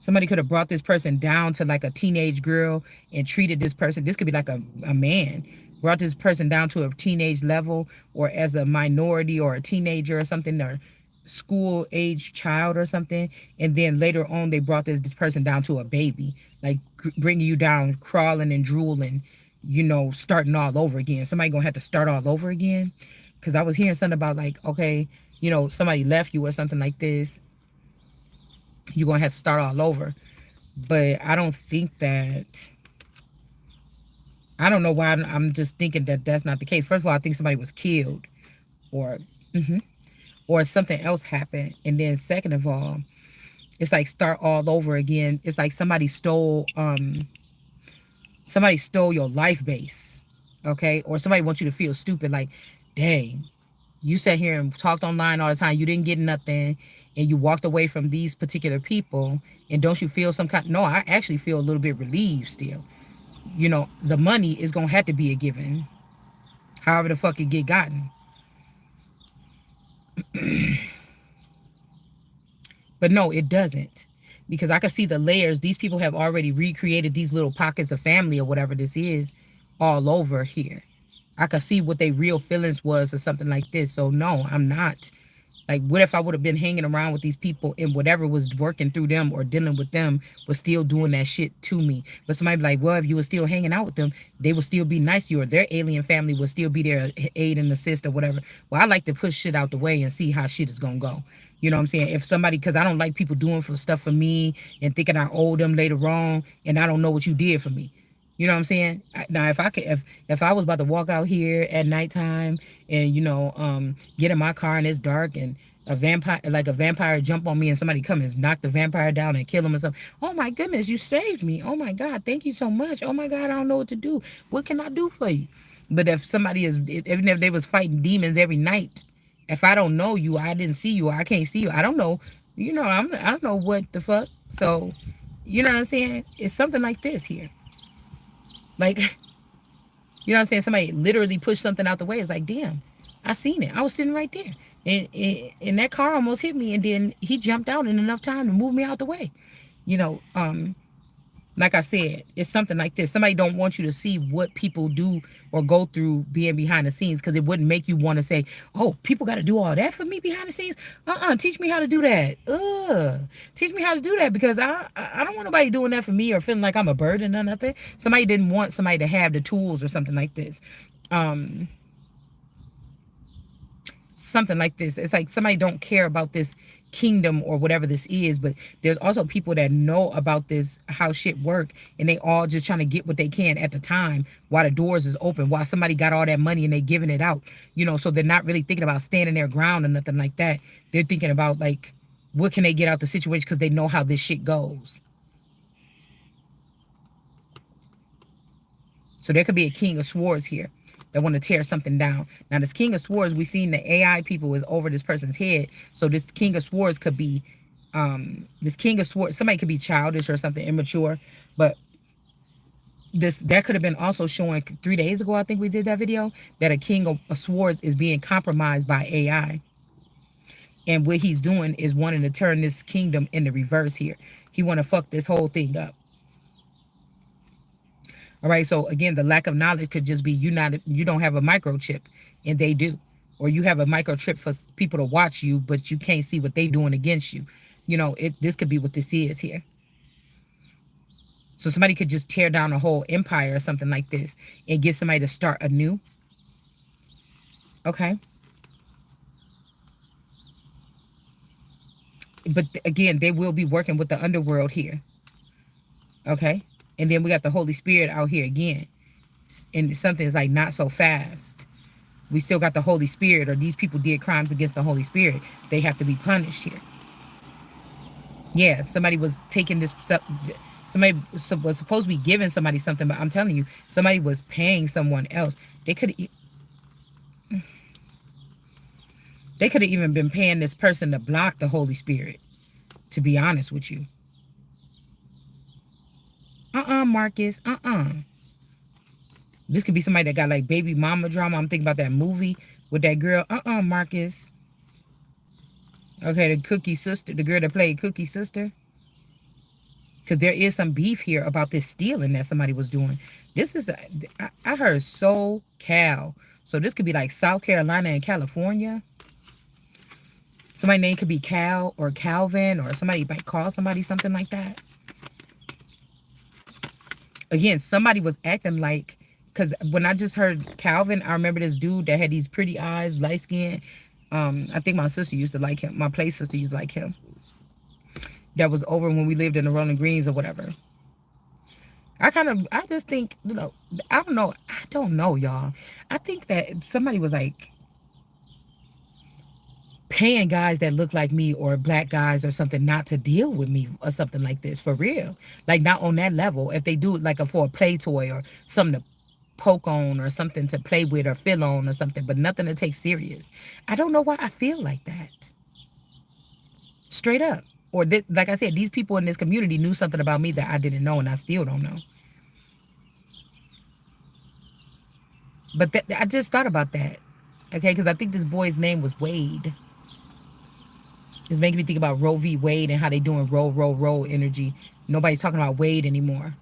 like a teenage girl and treated this person. This could be like a man. Brought this person down to a teenage level, or as a minority or a teenager or something, or school age child or something. And then later on, they brought this person down to a baby, like bringing you down, crawling and drooling, starting all over again. Somebody gonna have to start all over again. Because I was hearing something about like, okay, somebody left you or something like this. You're gonna have to start all over. But I don't think that. I don't know why I'm just thinking that that's not the case. First of all, I think somebody was killed, or or something else happened, and then second of all, it's like start all over again. It's like somebody stole your life base, okay? Or somebody wants you to feel stupid, like, dang, you sat here and talked online all the time, you didn't get nothing, and you walked away from these particular people, and don't you feel some kind? No, I actually feel a little bit relieved still. The money is gonna have to be a given, however the fuck it get gotten. But no, it doesn't. Because I can see the layers. These people have already recreated these little pockets of family or whatever this is all over here. I could see what their real feelings was or something like this. So no, I'm not. Like, what if I would have been hanging around with these people and whatever was working through them or dealing with them was still doing that shit to me? But somebody be like, well, if you were still hanging out with them, they would still be nice to you, or their alien family would still be there, aid and assist or whatever. Well, I like to push shit out the way and see how shit is going to go. You know what I'm saying? If somebody, because I don't like people doing for stuff for me and thinking I owe them later on and I don't know what you did for me. You know what I'm saying? Now, if I could, if I was about to walk out here at nighttime and get in my car and it's dark and a vampire jump on me and somebody come and knock the vampire down and kill him or something. Oh my goodness, you saved me. Oh my God, thank you so much. Oh my God, I don't know what to do. What can I do for you? But if somebody is, even if they was fighting demons every night, if I don't know you, I didn't see you, I can't see you. I don't know. I don't know what the fuck. So, you know what I'm saying? It's something like this here. Like, you know what I'm saying? Somebody literally pushed something out the way. It's like, damn, I seen it. I was sitting right there. And that car almost hit me. And then he jumped out in enough time to move me out the way. You know, like I said, it's something like this. Somebody don't want you to see what people do or go through being behind the scenes, because it wouldn't make you want to say, oh, people got to do all that for me behind the scenes. Teach me how to do that. Teach me how to do that, because I don't want nobody doing that for me or feeling like I'm a burden or nothing. Somebody didn't want somebody to have the tools or something like this. Something like this. It's like somebody don't care about this kingdom or whatever this is, but there's also people that know about this, how shit work, and they all just trying to get what they can at the time while the doors is open, while somebody got all that money and they giving it out, so they're not really thinking about standing their ground or nothing like that. They're thinking about, like, what can they get out the situation, because they know how this shit goes. So there could be a king of swords here that want to tear something down. Now, this king of swords, we seen the AI people is over this person's head. So this king of swords could be, this king of swords, somebody could be childish or something, immature. But that could have been also showing 3 days ago, I think we did that video, that a king of swords is being compromised by AI. And what he's doing is wanting to turn this kingdom into reverse here. He want to fuck this whole thing up. All right, so again, the lack of knowledge could just be you don't have a microchip, and they do. Or you have a microchip for people to watch you, but you can't see what they doing against you. This could be what this is here. So somebody could just tear down a whole empire or something like this and get somebody to start anew. Okay. But again, they will be working with the underworld here. Okay. And then we got the Holy Spirit out here again. And something is like not so fast. We still got the Holy Spirit, or these people did crimes against the Holy Spirit. They have to be punished here. Yeah, somebody was taking this stuff. Somebody was supposed to be giving somebody something, but I'm telling you, somebody was paying someone else. They could have even been paying this person to block the Holy Spirit, to be honest with you. Marcus. This could be somebody that got like baby mama drama. I'm thinking about that movie with that girl. Marcus. Okay, the Cookie sister, the girl that played Cookie sister. Because there is some beef here about this stealing that somebody was doing. This is, I heard SoCal. So this could be like South Carolina and California. Somebody's name could be Cal or Calvin, or somebody might call somebody something like that. Again, somebody was acting like Because when I just heard Calvin, I remember this dude that had these pretty eyes, light skin. I think my sister used to like him. My play sister used to like him. That was over when we lived in the Rolling Greens or whatever. I just think, I don't know, y'all. I think that somebody was like paying guys that look like me or black guys or something not to deal with me or something like this for real. Like not on that level. If they do it like for a play toy or something to poke on or something to play with or feel on or something, but nothing to take serious. I don't know why I feel like that. Straight up. Or like I said, these people in this community knew something about me that I didn't know and I still don't know. But I just thought about that. Okay, because I think this boy's name was Wade. It's making me think about Roe v. Wade and how they doing roll energy. Nobody's talking about Wade anymore.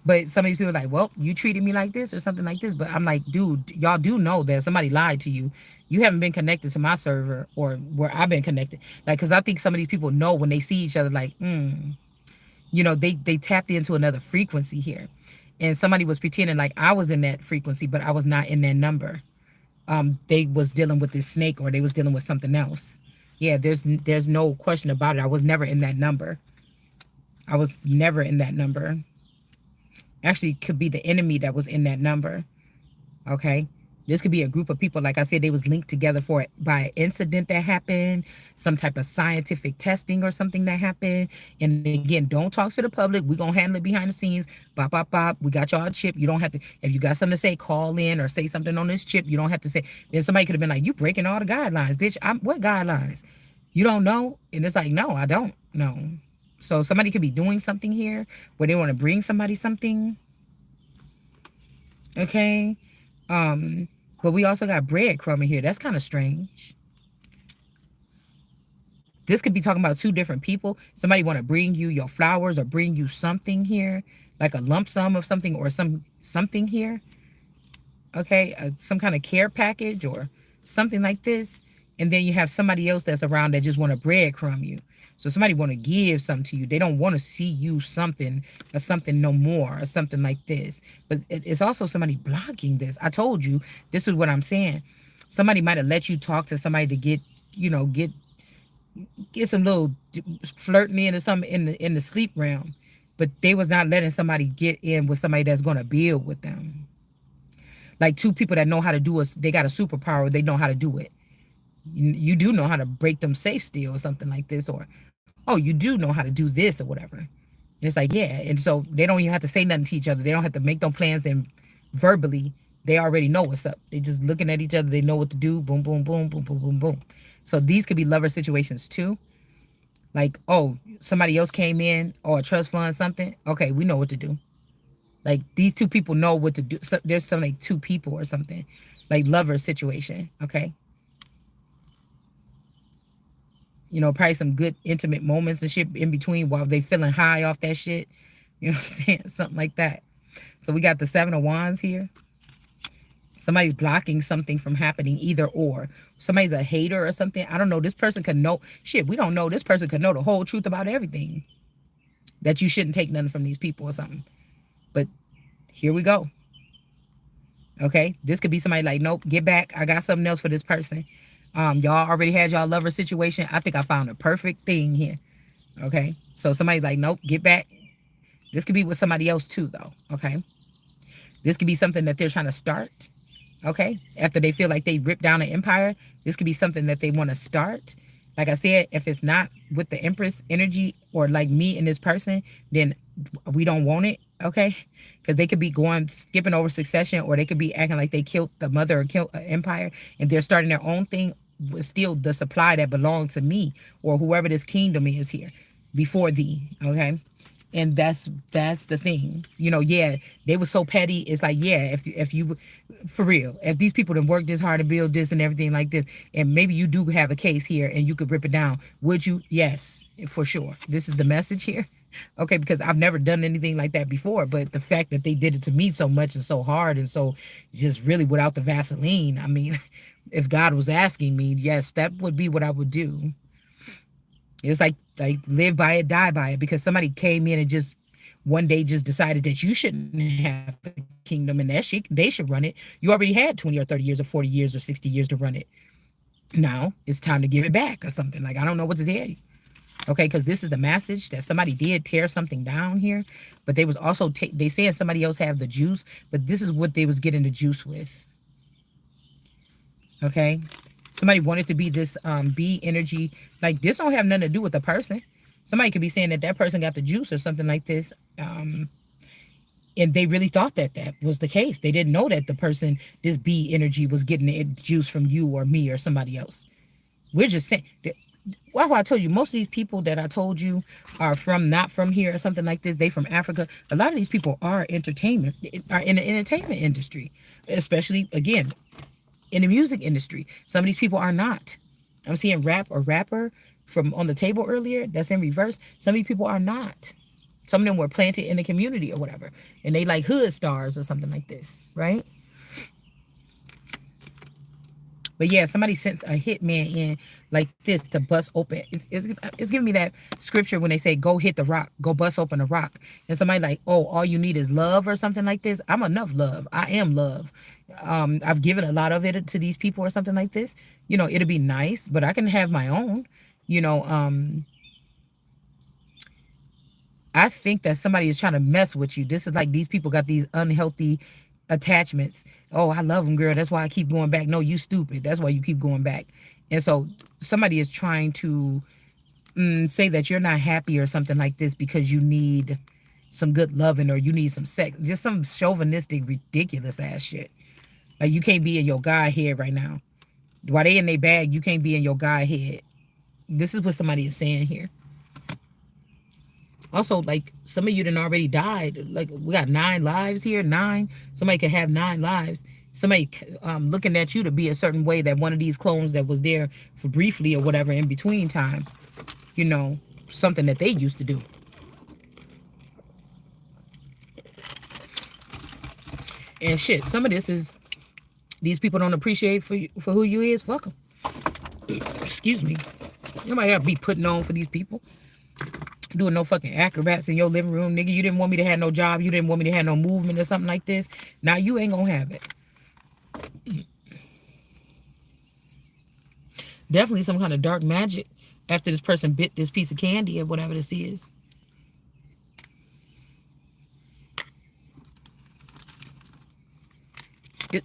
But some of these people are like, well, you treated me like this or something like this. But I'm like, dude, y'all do know that somebody lied to you. You haven't been connected to my server or where I've been connected. Like, because I think some of these people know when they see each other, like, they tapped into another frequency here. And somebody was pretending like I was in that frequency, but I was not in that number. They was dealing with this snake or they was dealing with something else. Yeah, there's no question about it. I was never in that number. I was never in that number. Actually, it could be the enemy that was in that number. Okay. This could be a group of people, like I said, they was linked together by an incident that happened, some type of scientific testing or something that happened. And again, don't talk to the public. We're going to handle it behind the scenes. Bop, bop, bop. We got y'all a chip. You don't have to, if you got something to say, call in or say something on this chip. You don't have to say, then somebody could have been like, you breaking all the guidelines, bitch. What guidelines? You don't know? And it's like, no, I don't know. So somebody could be doing something here where they want to bring somebody something. Okay. But we also got breadcrumb in here. That's kind of strange. This could be talking about two different people. Somebody want to bring you your flowers or bring you something here, like a lump sum of something or something here. Okay, some kind of care package or something like this. And then you have somebody else that's around that just want to breadcrumb you. So somebody want to give something to you. They don't want to see you something or something no more or something like this. But it's also somebody blocking this. I told you, this is what I'm saying. Somebody might have let you talk to somebody to get some little flirting in or something in the sleep realm. But they was not letting somebody get in with somebody that's going to build with them. Like two people that know how to do it. They got a superpower. They know how to do it. You do know how to break them safe still or something like this, or oh, you do know how to do this or whatever. And it's like, yeah. And so they don't even have to say nothing to each other. They don't have to make no plans and verbally they already know what's up. They just looking at each other. They know what to do. Boom, boom, boom, boom, boom, boom, boom. So these could be lover situations too. Like, oh, somebody else came in or a trust fund something. Okay, we know what to do. Like these two people know what to do. So there's some like two people or something, like lover situation. Okay. Probably some good intimate moments and shit in between while they feeling high off that shit. You know what I'm saying? Something like that. So we got the 7 of Wands here. Somebody's blocking something from happening, either or. Somebody's a hater or something. I don't know. This person could know. Shit, we don't know. This person could know the whole truth about everything. That you shouldn't take nothing from these people or something. But here we go. Okay? This could be somebody like, nope, get back. I got something else for this person. Y'all already had y'all lover situation. I think I found a perfect thing here. Okay? So somebody like, nope, get back. This could be with somebody else too, though. Okay? This could be something that they're trying to start. Okay? After they feel like they ripped down an empire, this could be something that they want to start. Like I said, if it's not with the Empress energy or like me and this person, then we don't want it. Okay? Because they could be skipping over succession, or they could be acting like they killed the mother or killed an empire, and they're starting their own thing with still the supply that belongs to me or whoever this kingdom is here before thee. Okay? And that's the thing. Yeah, they were so petty. It's like, yeah, if you for real, if these people done worked this hard to build this and everything like this, and maybe you do have a case here and you could rip it down, would you? Yes, for sure. This is the message here. Okay, because I've never done anything like that before, but the fact that they did it to me so much and so hard and so just really without the Vaseline, I mean, if God was asking me, yes, that would be what I would do. It's like live by it, die by it, because somebody came in and just one day just decided that you shouldn't have a kingdom, and that shit, they should run it. You already had 20 or 30 years or 40 years or 60 years to run it. Now it's time to give it back or something. Like, I don't know what to tell you. Okay, because this is the message that somebody did tear something down here, but they was also they said somebody else have the juice, but this is what they was getting the juice with. Okay, somebody wanted to be this B energy. Like, this don't have nothing to do with the person. Somebody could be saying that that person got the juice or something like this, and they really thought that that was the case. They didn't know that the person, this B energy, was getting the juice from you or me or somebody else. We're just saying. Well, I told you, most of these people that I told you are from, not from here or something like this. They from Africa. A lot of these people are are in the entertainment industry, especially, again, in the music industry. Some of these people are not. I'm seeing rap or rapper from on the table earlier. That's in reverse. Some of these people are not. Some of them were planted in the community or whatever, and they like hood stars or something like this, right? But yeah, somebody sends a hitman in like this to bust open. It's giving me that scripture when they say, go hit the rock, go bust open the rock. And somebody like, oh, all you need is love or something like this. I'm enough love. I am love. I've given a lot of it to these people or something like this. You know, it'll be nice, but I can have my own. You know, I think that somebody is trying to mess with you. This is like, these people got these unhealthy attachments. Oh, I love them, girl. That's why I keep going back. No, you stupid. That's why you keep going back. And so somebody is trying to say that you're not happy or something like this because you need some good loving or you need some sex. Just some chauvinistic, ridiculous ass shit. Like, you can't be in your guy head right now. While they in their bag, you can't be in your guy head. This is what somebody is saying here. Also, like, some of you done already died. Like, we got 9 lives here. 9. Somebody could have 9 lives. Somebody looking at you to be a certain way, that one of these clones that was there for briefly or whatever in between time, you know, something that they used to do. And shit, some of this is, these people don't appreciate for who you is. Fuck them. Excuse me. Nobody gotta be putting on for these people. Doing no fucking acrobats in your living room, nigga. You didn't want me to have no job. You didn't want me to have no movement or something like this. Now you ain't gonna have it. Definitely some kind of dark magic after this person bit this piece of candy or whatever this is.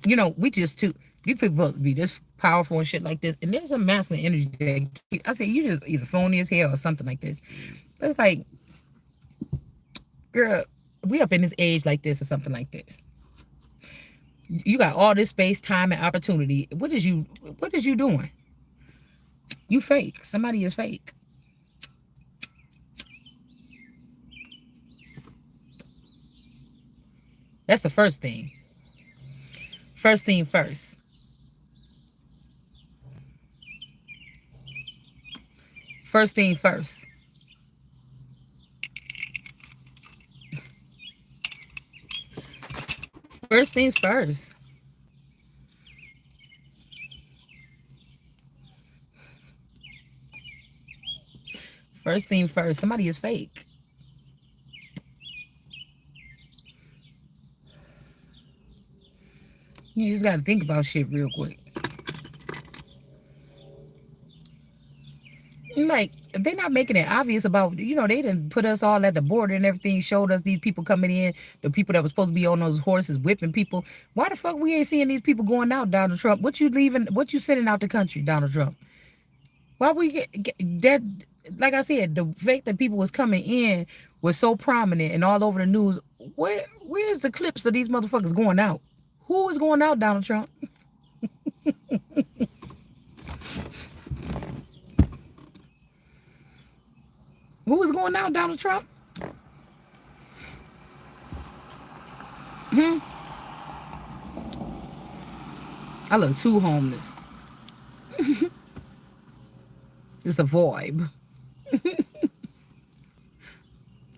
You know, we just too, these people be this powerful and shit like this. And there's some masculine energy that I say, you just either phony as hell or something like this. But it's like, girl, we up in this age like this or something like this. You got all this space, time, and opportunity. What is you doing? You fake. Somebody is fake. That's the first thing. First thing first. First thing first. First things first. First thing first. Somebody is fake. You just gotta think about shit real quick. Like, they're not making it obvious about, you know, they didn't put us all at the border and everything, showed us these people coming in, the people that was supposed to be on those horses whipping people. Why the fuck we ain't seeing these people going out, Donald Trump? What you leaving, what you sending out the country, Donald Trump? Why we get that? Like I said, the fact that people was coming in was so prominent and all over the news. Where's the clips of these motherfuckers going out? Who is going out, Donald Trump? Who is going out, Donald Trump? I look too homeless. It's a vibe.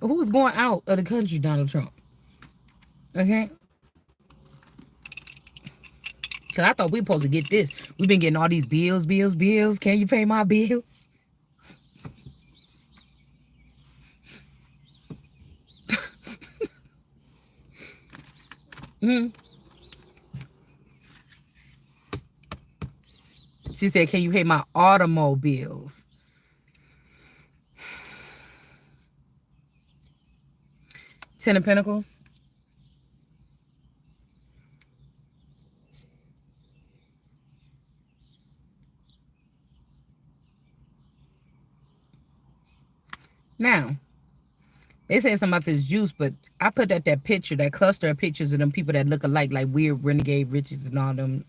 Who is going out of the country, Donald Trump? Okay? So I thought we were supposed to get this. We've been getting all these bills. Can you pay my bills? Mm. She said, can you pay my automobiles? Ten of Pentacles. Now, they said something about this juice, but I put that picture, that cluster of pictures of them people that look alike, like weird renegade riches and all them.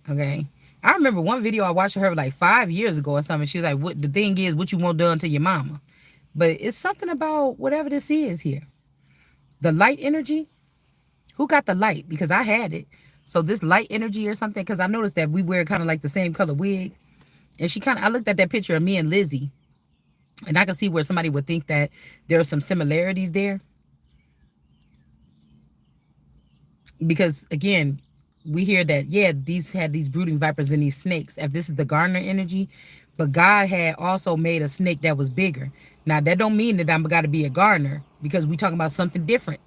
Okay. I remember one video I watched of her like 5 years ago or something. She was like, "What the thing is, what you want done to your mama?" But it's something about whatever this is here. The light energy. Who got the light? Because I had it. So this light energy or something, because I noticed that we wear kind of like the same color wig. And she kind of, I looked at that picture of me and Lizzie, and I could see where somebody would think that there are some similarities there. Because again, we hear that, yeah, these had these brooding vipers and these snakes. If this is the gardener energy, but God had also made a snake that was bigger. Now that don't mean that I'm got to be a gardener, because we talking about something different.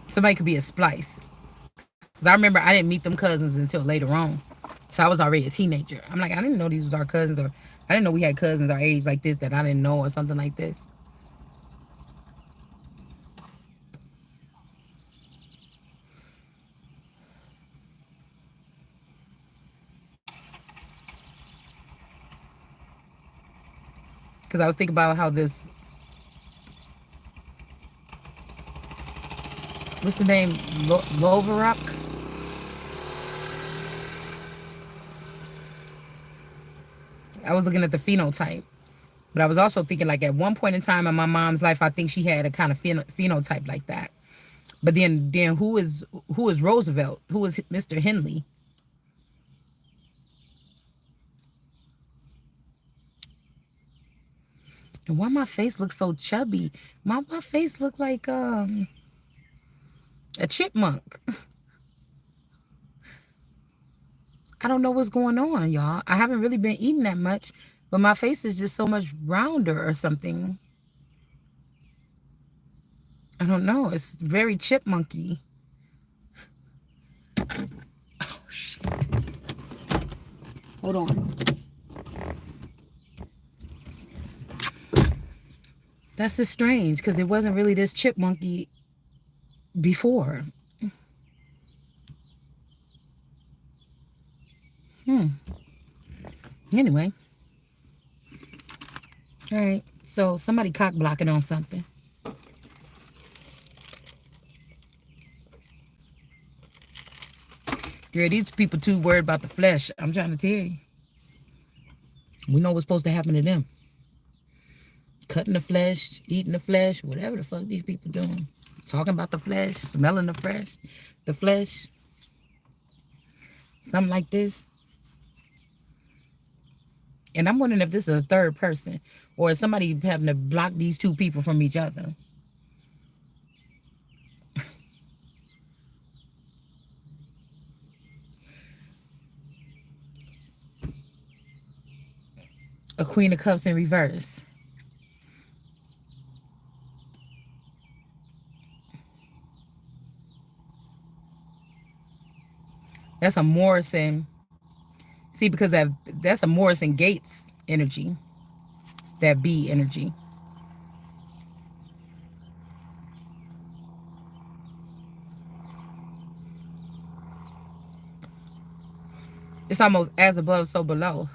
Somebody could be a splice. Because I remember I didn't meet them cousins until later on. So I was already a teenager. I'm like, I didn't know these was our cousins, or I didn't know we had cousins our age like this that I didn't know, or something like this. Because I was thinking about how this, what's the name? Loverock? I was looking at the phenotype. But I was also thinking, like, at one point in time in my mom's life, I think she had a kind of phenotype like that. But then who is Roosevelt? Who is Mr. Henley? And why my face looks so chubby? My face look like a chipmunk. I don't know what's going on, y'all. I haven't really been eating that much, but my face is just so much rounder or something. I don't know. It's very chipmunky. Oh, shit. Hold on. That's just strange, because it wasn't really this chipmunky before. Anyway. All right. So somebody cock blocking on something. Girl, these people too worried about the flesh. I'm trying to tell you. We know what's supposed to happen to them. Cutting the flesh, eating the flesh, whatever the fuck these people doing. Talking about the flesh, smelling the flesh. Something like this. And I'm wondering if this is a third person, or is somebody having to block these two people from each other. A Queen of Cups in reverse. That's a Morrison. See, because that's a Morrison Gates energy. That B energy. It's almost as above, so below.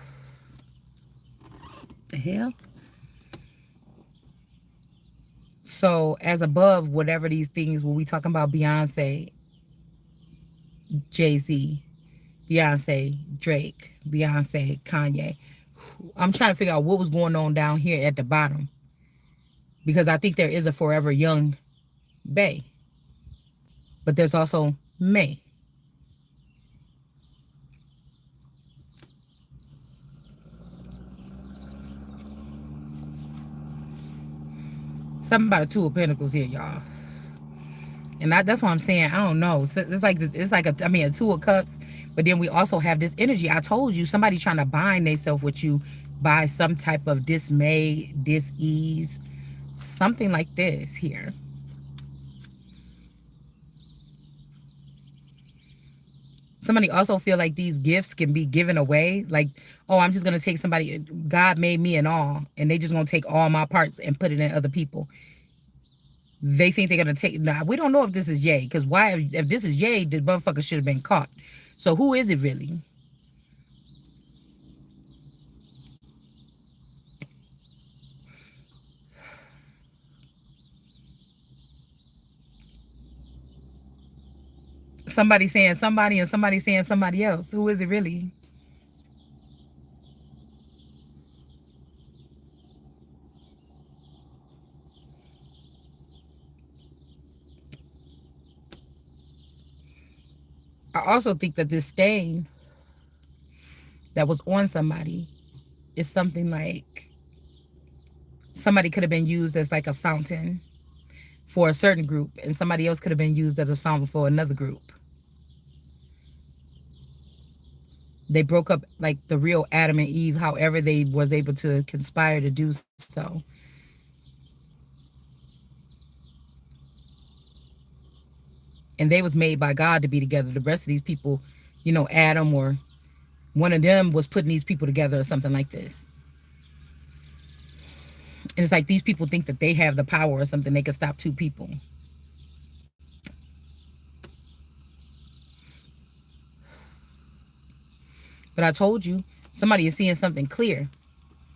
The hell? So as above, whatever these things, when we talking about Beyonce, Jay-Z, Beyonce, Drake, Beyonce, Kanye. I'm trying to figure out what was going on down here at the bottom. Because I think there is a forever young Bay. But there's also May. Something about a Two of Pentacles here, y'all. And that's what I'm saying. I don't know. So it's like a Two of Cups. But then we also have this energy. I told you, somebody trying to bind themselves with you by some type of dismay, dis-ease, something like this here. Somebody also feel like these gifts can be given away. Like, oh, I'm just gonna take somebody. God made me and all, and they just gonna take all my parts and put it in other people. They think they're gonna take. Now we don't know if this is Yay, because why? If this is Yay, the motherfucker should have been caught. So who is it really? Somebody saying somebody and somebody saying somebody else. Who is it really? I also think that this stain that was on somebody is something like somebody could have been used as like a fountain for a certain group, and somebody else could have been used as a fountain for another group. They broke up like the real Adam and Eve, however they was able to conspire to do so. And they was made by God to be together. The rest of these people, Adam or one of them was putting these people together or something like this. And it's like these people think that they have the power or something. They can stop two people. But I told you, somebody is seeing something clear.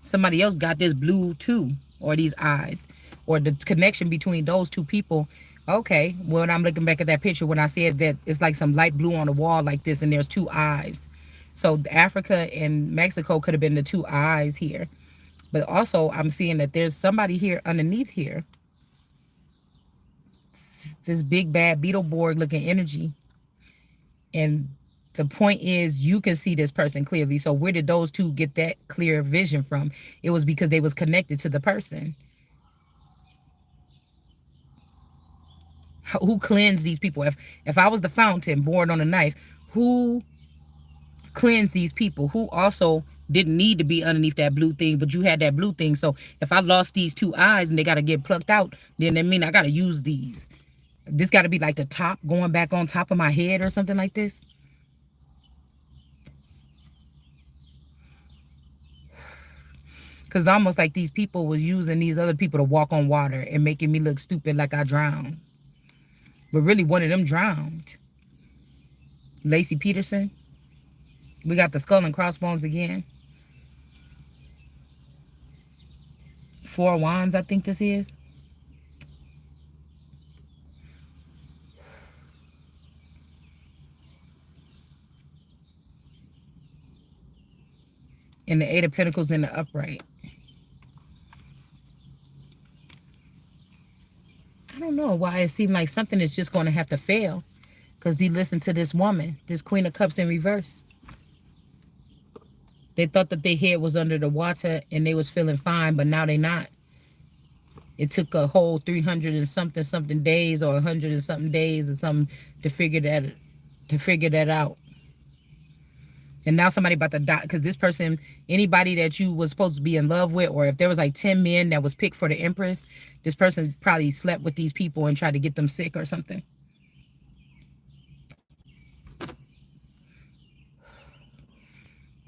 Somebody else got this blue too, or these eyes, or the connection between those two people. Okay, when I'm looking back at that picture, when I said that it's like some light blue on the wall like this, and there's two eyes. So Africa and Mexico could have been the two eyes here. But also, I'm seeing that there's somebody here underneath here. This big bad Beetleborg looking energy. And the point is you can see this person clearly. So where did those two get that clear vision from? It was because they was connected to the person. Who cleansed these people? If I was the fountain born on a knife, who cleansed these people? Who also didn't need to be underneath that blue thing, but you had that blue thing. So if I lost these two eyes and they got to get plucked out, then that mean I got to use these. This got to be like the top going back on top of my head or something like this. Because it's almost like these people was using these other people to walk on water and making me look stupid like I drowned. But really, one of them drowned. Lacey Peterson. We got the skull and crossbones again. Four wands, I think this is. And the Eight of Pentacles in the upright. I don't know why it seemed like something is just going to have to fail. Because they listened to this woman, this Queen of Cups in reverse. They thought that their head was under the water and they was feeling fine, but now they not. It took a whole 300 and something days, or 100 and something days or something to figure that out. And now somebody about to die, because this person, anybody that you was supposed to be in love with, or if there was like 10 men that was picked for the Empress, this person probably slept with these people and tried to get them sick or something.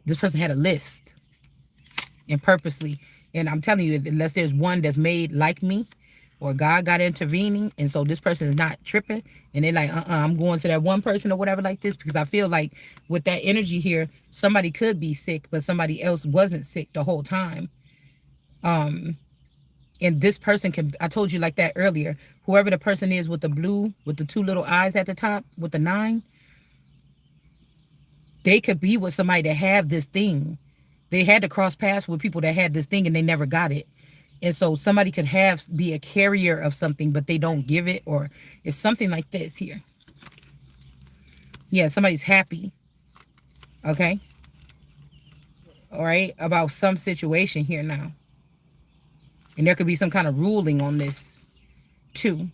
This person had a list, and purposely, and I'm telling you, unless there's one that's made like me, or God got intervening, and so this person is not tripping, and they're like, I'm going to that one person or whatever like this, because I feel like with that energy here, somebody could be sick, but somebody else wasn't sick the whole time. And this person can, I told you like that earlier, whoever the person is with the blue, with the two little eyes at the top, with the 9, they could be with somebody that have this thing. They had to cross paths with people that had this thing and they never got it. And so somebody could be a carrier of something, but they don't give it, or it's something like this here. Yeah, somebody's happy. Okay. All right. About some situation here now. And there could be some kind of ruling on this too.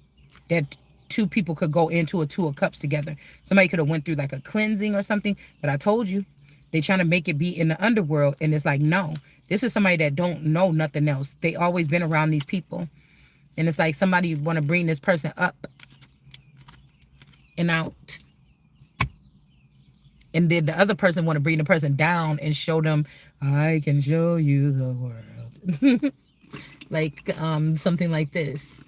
That two people could go into a 2 of Cups together. Somebody could have went through like a cleansing or something. But I told you, They trying to make it be in the underworld, and it's like, no, this is somebody that don't know nothing else. They always been around these people, and it's like somebody want to bring this person up and out, and then the other person want to bring the person down and show them, I can show you the world. Like something like this.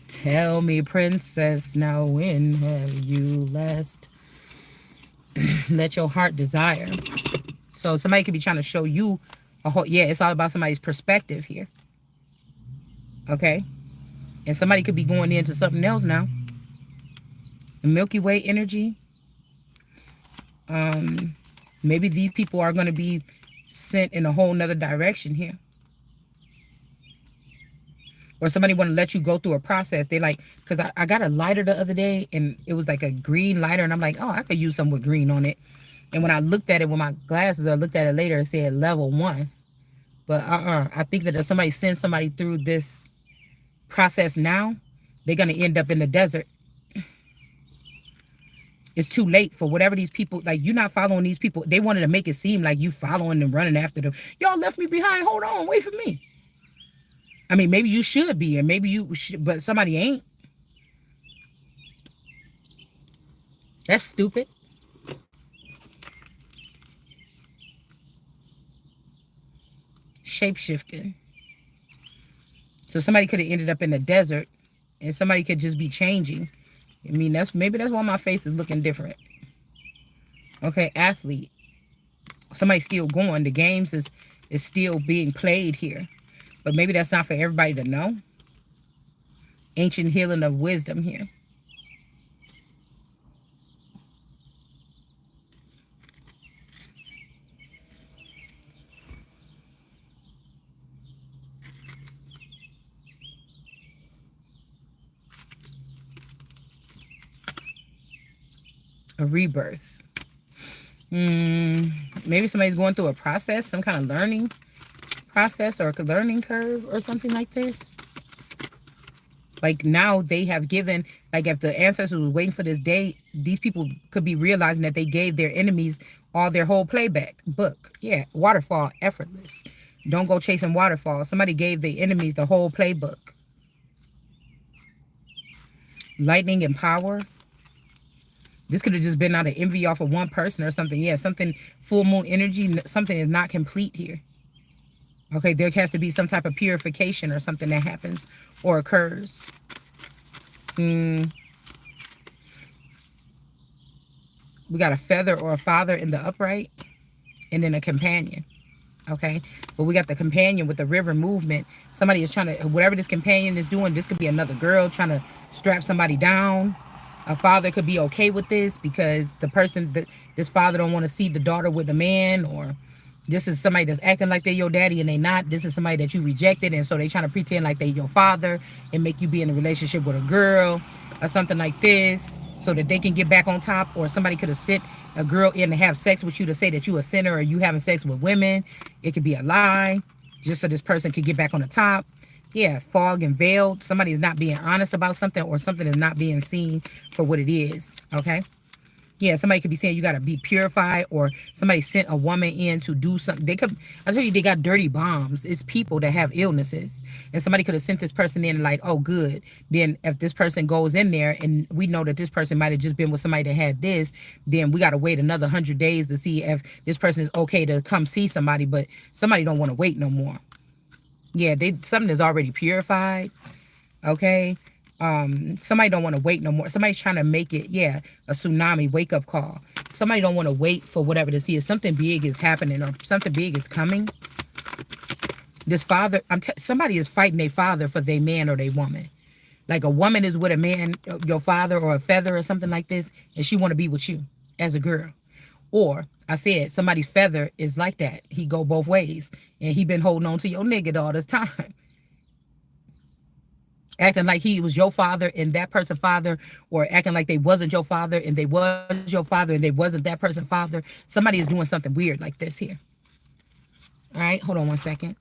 Tell me, princess, now when have you last let your heart desire? So somebody could be trying to show you a whole, yeah, it's all about somebody's perspective here. Okay? And somebody could be going into something else now. The Milky Way energy. Maybe these people are going to be sent in a whole nother direction here. Or somebody want to let you go through a process. They like, because I got a lighter the other day, and it was like a green lighter, and I'm like, oh, I could use something with green on it. And when I looked at it with my glasses, or looked at it later, it said level 1. But I think that if somebody sends somebody through this process now, they're going to end up in the desert. It's too late for whatever these people, like, you're not following these people. They wanted to make it seem like you following them, running after them. Y'all left me behind. Hold on, wait for me. I mean, maybe you should be, and maybe you should, but somebody ain't. That's stupid. Shape-shifting. So somebody could have ended up in the desert, and somebody could just be changing. I mean, maybe that's why my face is looking different. Okay, athlete. Somebody's still going. The games is still being played here. But maybe that's not for everybody to know. Ancient healing of wisdom here. A rebirth. Maybe somebody's going through a process, some kind of learning process or a learning curve or something like this. Like now they have given, like if the ancestors was waiting for this day, these people could be realizing that they gave their enemies all their whole playback book. Yeah, waterfall, effortless. Don't go chasing waterfalls. Somebody gave the enemies the whole playbook. Lightning and power. This could have just been out of envy off of one person or something. Yeah, something, full moon energy, something is not complete here. Okay, there has to be some type of purification or something that happens or occurs. We got a feather or a father in the upright, and then a companion. Okay, but we got the companion with the river movement. Somebody is trying to, whatever this companion is doing, this could be another girl trying to strap somebody down. A father could be okay with this because the person, this father don't want to see the daughter with the man, or this is somebody that's acting like they're your daddy and they not. This is somebody that you rejected, and so they trying to pretend like they your father and make you be in a relationship with a girl or something like this so that they can get back on top. Or somebody could have sent a girl in to have sex with you to say that you a sinner or you having sex with women. It could be a lie just so this person could get back on the top. Yeah, fog and veiled. Somebody is not being honest about something, or something is not being seen for what it is. Okay. Yeah, somebody could be saying you got to be purified, or somebody sent a woman in to do something. They could, I tell you, they got dirty bombs. It's people that have illnesses. And somebody could have sent this person in like, oh, good. Then if this person goes in there and we know that this person might have just been with somebody that had this, then we got to wait another 100 days to see if this person is okay to come see somebody. But somebody don't want to wait no more. Yeah, something is already purified. Okay. Somebody don't want to wait no more. Somebody's trying to make it, yeah, a tsunami wake up call. Somebody don't want to wait for whatever to see. If something big is happening or something big is coming. This father, somebody is fighting their father for their man or their woman. Like a woman is with a man, your father or a feather or something like this, and she want to be with you as a girl. Or I said somebody's feather is like that. He go both ways, and he been holding on to your nigga all this time. Acting like he was your father and that person's father, or acting like they wasn't your father and they was your father and they wasn't that person's father. Somebody is doing something weird like this here. All right, hold on one second.